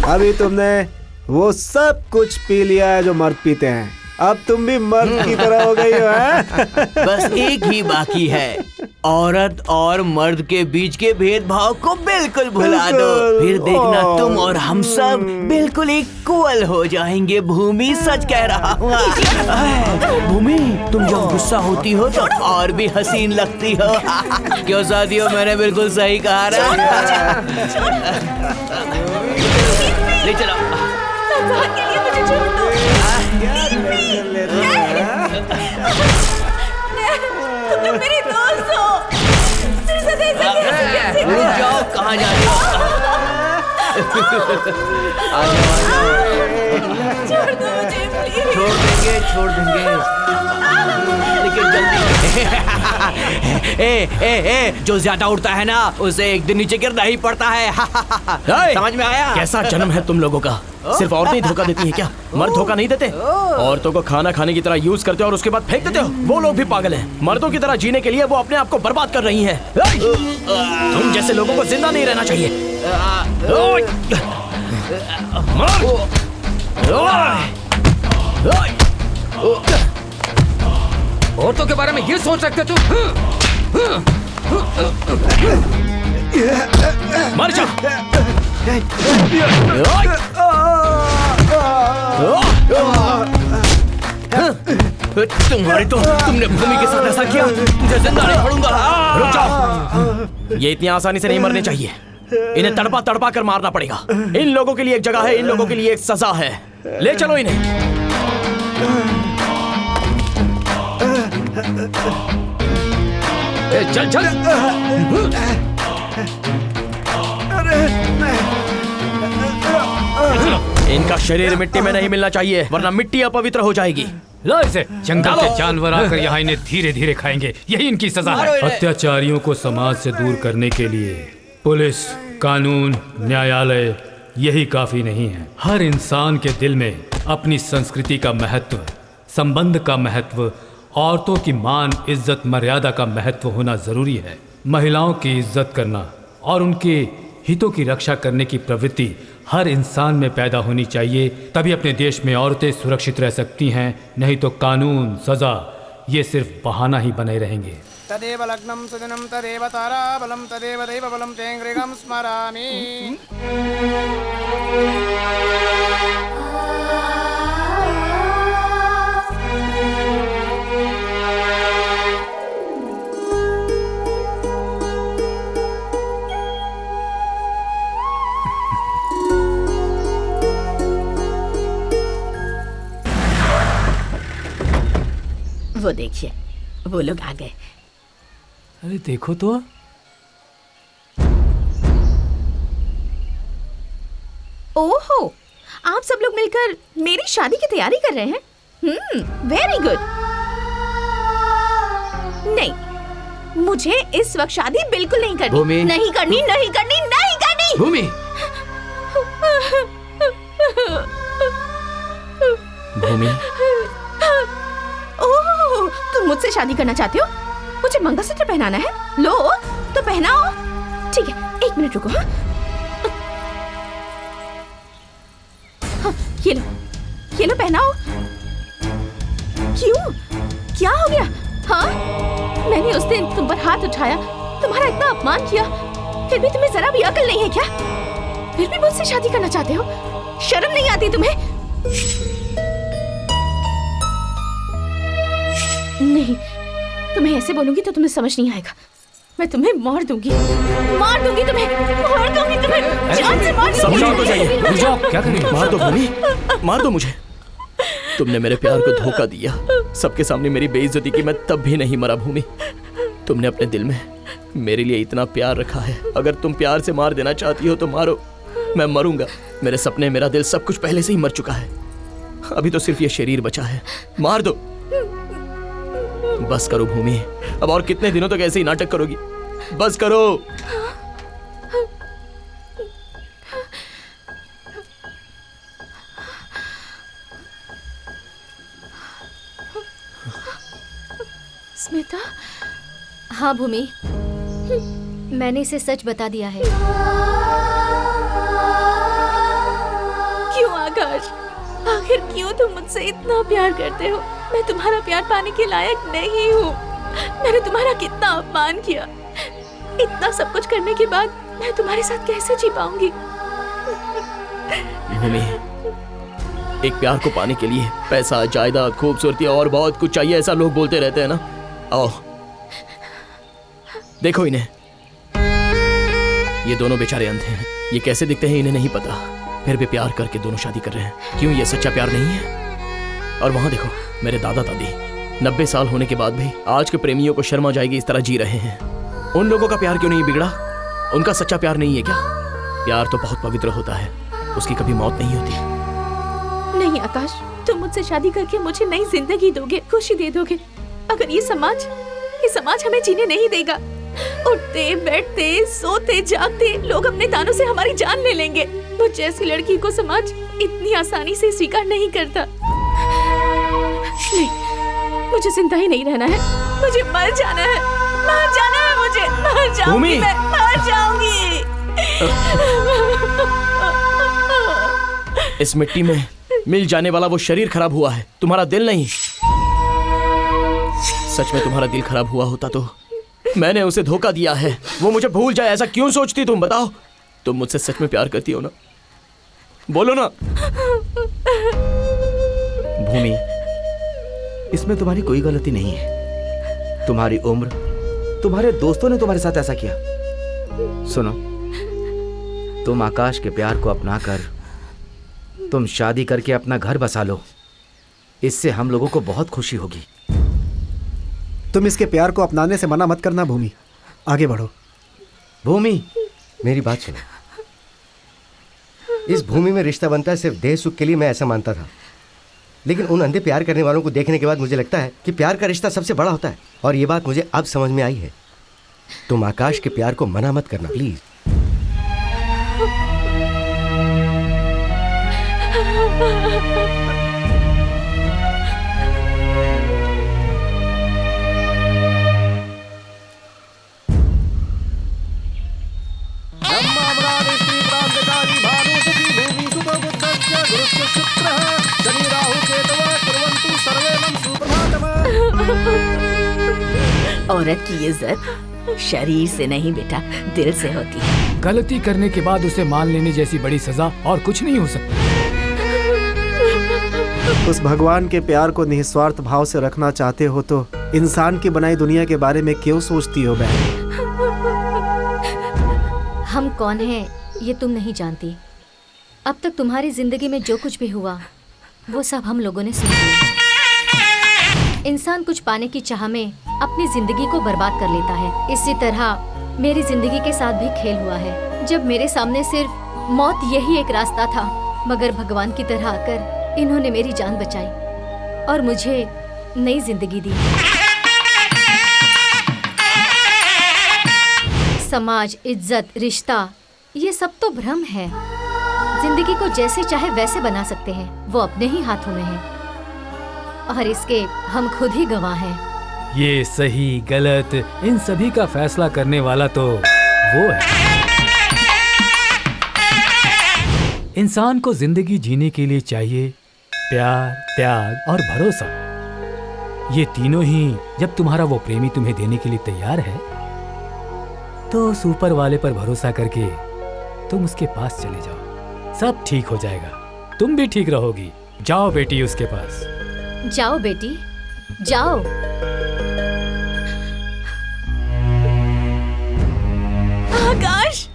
अभी तुमने वो सब कुछ पी लिया है जो मर्द पीते हैं। अब तुम भी मर्द की तरह हो गई हो, हैं? बस एक ही बाकी है, औरत और मर्द के बीच के भेदभाव को बिल्कुल भुला दो। फिर देखना तुम और हम सब बिल्कुल इक्वल हो जाएंगे। भूमि, सच कह रहा हूँ। भूमि, तुम जब गुस्सा होती हो तो और भी हसीन लगती हो। क्यों साथियों, मैंने बिल्कुल सही कहा ना? ले चलो। भगवान के लिए मुझे छोड़ दो। तुम लोग मेरे दोस्त हो। मेरे साथ ऐसा कैसे? रुक जाओ, कहाँ जा रही हो? छोड़ दो मुझे, प्लीज। छोड़ देंगे लेकिन जल्दी। ए, जो ज्यादा उड़ता है ना, उसे एक दिन नीचे गिरना ही पड़ता है। समझ में आया? कैसा जन्म है तुम लोगों का? सिर्फ औरतें ही धोखा देती हैं क्या? मर्द धोखा नहीं देते? औरतों को खाना खाने की तरह यूज करते हो और उसके बाद फेंक देते हो। वो लोग भी पागल हैं। मर्दों की तरह जीने के लिए वो अपने आप को बर्बाद कर रही हैं। तुम जैसे लोगों को जिंदा नहीं रहना चाहिए। औरतों के बारे में ये सोच रखते तू? मर जा। तुम्हारी तो तुमने भूमि के साथ ऐसा किया, तुझे जिंदा नहीं छोड़ूंगा। रुक जाओ। ये इतनी आसानी से नहीं मरने चाहिए। इन्हें तड़पा तड़पा कर मारना पड़ेगा। इन लोगों के लिए एक जगह है, इन लोगों के लिए एक सजा है। ले चलो इन्हें। चल चल। इनका शरीर मिट्टी में नहीं मिलना चाहिए, वरना मिट्टी अपवित्र हो जाएगी। लो इसे। जंगल के जानवर आकर यहाँ इन्हें धीरे धीरे खाएंगे, यही इनकी सजा है। अत्याचारियों को समाज से दूर करने के लिए पुलिस, कानून, न्यायालय यही काफी नहीं है। हर इंसान के दिल में अपनी संस्कृति का महत्व, संबंध का महत्व, औरतों की मान, इज्जत, मर्यादा का महत्व होना जरूरी है। महिलाओं की इज्जत करना और उनके हितों की रक्षा करने की प्रवृत्ति हर इंसान में पैदा होनी चाहिए, तभी अपने देश में औरतें सुरक्षित रह सकती हैं। नहीं तो कानून, सजा ये सिर्फ बहाना ही बने रहेंगे। तदेव लग्नं सुदिनं तदेव ताराबलं तदेव दैवबलं तेङ्गृगं स्मरामि। वो देखिए, वो लोग आ गए। अरे देखो तो। ओहो, आप सब लोग मिलकर मेरी शादी की तैयारी कर रहे हैं। Very good. नहीं, मुझे इस वक्त शादी बिल्कुल नहीं करनी। भूमि। नहीं करनी, नहीं करनी, नहीं करनी। भूमि। भूमि, ओह, तुम मुझसे शादी करना चाहते हो? मुझे मंगलसूत्र पहनाना है। लो तो पहनाओ। ठीक है, 1 मिनट रुको। हाँ, ये लो, ये लो, पहनाओ। क्यों? क्या हो गया? हाँ, मैंने उस दिन तुम पर हाथ उठाया, तुम्हारा इतना अपमान किया, फिर भी तुम्हें जरा भी अकल नहीं है क्या? फिर भी मुझसे शादी करना चाहते हो? शर्म नहीं आती तुम्हें? नहीं, तुम्हें ऐसे बोलूंगी तो तुम्हें समझ नहीं आएगा। मैं तुम्हें मार दूंगी, मार दूंगी तुम्हें, मार दूंगी तुम्हें, जान से मार दूंगी। समझाओ तो जाइए। क्या करें? मार दो भूमि, मार दो मुझे। तुमने मेरे प्यार को धोखा दिया, सबके सामने मेरी बेइज्जती की। मैं तब भी नहीं मरा भूमि। तुमने अपने दिल में मेरे लिए इतना प्यार रखा है। अगर तुम प्यार से मार देना चाहती हो तो मारो, मैं मरूंगा। मेरे सपने, मेरा दिल, सब कुछ पहले से ही मर चुका है। अभी तो सिर्फ ये शरीर बचा है। मार दो। बस करो भूमि, अब और कितने दिनों तक ऐसे ही नाटक करोगी? बस करो। स्मिता। हाँ भूमि, मैंने इसे सच बता दिया है। क्यों आकाश, आखिर क्यों तुम मुझसे इतना प्यार करते हो? मैं तुम्हारा प्यार पाने के लायक नहीं हूँ। मैंने तुम्हारा कितना अपमान किया। इतना सब कुछ करने के बाद मैं तुम्हारे साथ कैसे जी पाऊंगी? भूमि, एक प्यार को पाने के लिए पैसा, जायदाद, खूबसूरती और बहुत कुछ चाहिए, ऐसा लोग बोलते रहते हैं ना। आओ देखो इन्हें, ये दोनों बेचारे अंधे हैं। ये कैसे दिखते हैं इन्हें नहीं पता, फिर भी प्यार करके दोनों शादी कर रहे हैं। क्यों ये सच्चा प्यार नहीं है? और वहां देखो मेरे दादा दादी 90 साल होने के बाद भी आज के प्रेमियों को शर्म आ जाएगी इस तरह जी रहे हैं। उन लोगों का प्यार क्यों नहीं बिगड़ा? उनका सच्चा प्यार नहीं है क्या? प्यार तो बहुत पवित्र होता है, उसकी कभी मौत नहीं होती। नहीं आकाश, तुम मुझसे शादी करके मुझे नई जिंदगी दोगे, खुशी दे दोगे। अगर ये समाज हमें जीने नहीं देगा, उठते बैठते सोते जागते लोग अपने दानों से हमारी जान ले लेंगे। मुझ जैसी लड़की को समाज इतनी आसानी से स्वीकार नहीं करता। नहीं, मुझे जिंदा ही नहीं रहना है, मुझे मर जाना है, मर जाना है मुझे, मर जाऊंगी, मैं मर जाऊंगी। इस मिट्टी में मिल जाने वाला वो शरीर खराब हुआ है, तुम्हारा दिल नहीं। सच में तुम्हारा दिल खराब हुआ होता तो मैंने उसे धोखा दिया है, वो मुझे भूल जाए ऐसा क्यों सोचती तुम? बताओ, तुम मुझसे सच में प्यार करती हो ना? बोलो ना। भूमि, इसमें तुम्हारी कोई गलती नहीं है। तुम्हारी उम्र, तुम्हारे दोस्तों ने तुम्हारे साथ ऐसा किया। सुनो, तुम आकाश के प्यार को अपनाकर तुम शादी करके अपना घर बसा लो, इससे हम लोगों को बहुत खुशी होगी। तुम इसके प्यार को अपनाने से मना मत करना भूमि, आगे बढ़ो। भूमि, मेरी बात सुनो। इस भूमि में रिश्ता बनता है सिर्फ देह सुख के लिए, मैं ऐसा मानता था। लेकिन उन अंधे प्यार करने वालों को देखने के बाद मुझे लगता है कि प्यार का रिश्ता सबसे बड़ा होता है, और ये बात मुझे अब समझ में आई है। तुम आकाश के प्यार को मना मत करना प्लीज। औरत की इज्जत शरीर से नहीं बेटा, दिल से होती है। गलती करने के बाद उसे मान लेने जैसी बड़ी सजा और कुछ नहीं हो सकता। उस भगवान के प्यार को निस्वार्थ भाव से रखना चाहते हो तो इंसान की बनाई दुनिया के बारे में क्यों सोचती हो बहन? हम कौन हैं ये तुम नहीं जानती। अब तक तुम्हारी जिंदगी में जो कुछ भी हुआ वो सब हम लोगों ने सुन लिया। इंसान कुछ पाने की चाह में अपनी जिंदगी को बर्बाद कर लेता है। इसी तरह मेरी जिंदगी के साथ भी खेल हुआ है। जब मेरे सामने सिर्फ मौत यही एक रास्ता था, मगर भगवान की तरह आकर इन्होंने मेरी जान बचाई और मुझे नई जिंदगी दी। समाज, इज्जत, रिश्ता, ये सब तो भ्रम है। जिंदगी को जैसे चाहे वैसे बना सकते हैं, वो अपने ही हाथों में है और इसके हम खुद ही गवाह हैं। ये सही गलत इन सभी का फैसला करने वाला तो वो है। इंसान को जिंदगी जीने के लिए चाहिए प्यार, त्याग और भरोसा। ये तीनों ही जब तुम्हारा वो प्रेमी तुम्हें देने के लिए तैयार है तो उस ऊपर वाले पर भरोसा करके तुम उसके पास चले जाओ, सब ठीक हो जाएगा। तुम भी ठीक रहोगी। जाओ बेटी उसके पास। जाओ बेटी, जाओ। आकाश,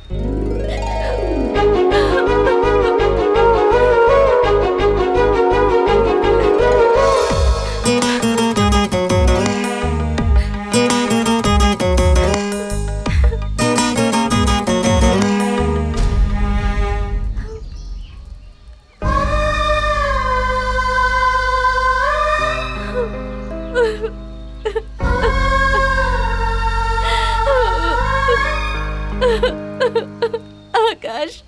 आकाश,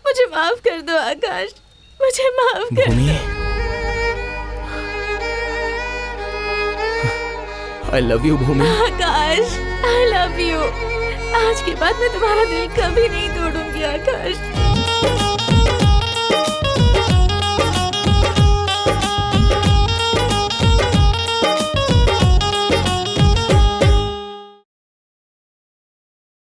मुझे माफ कर दो आकाश, मुझे माफ कर दो। I love you Bhumi. Akash, I love you। आज के बाद मैं तुम्हारा दिल कभी नहीं तोड़ूंगी आकाश।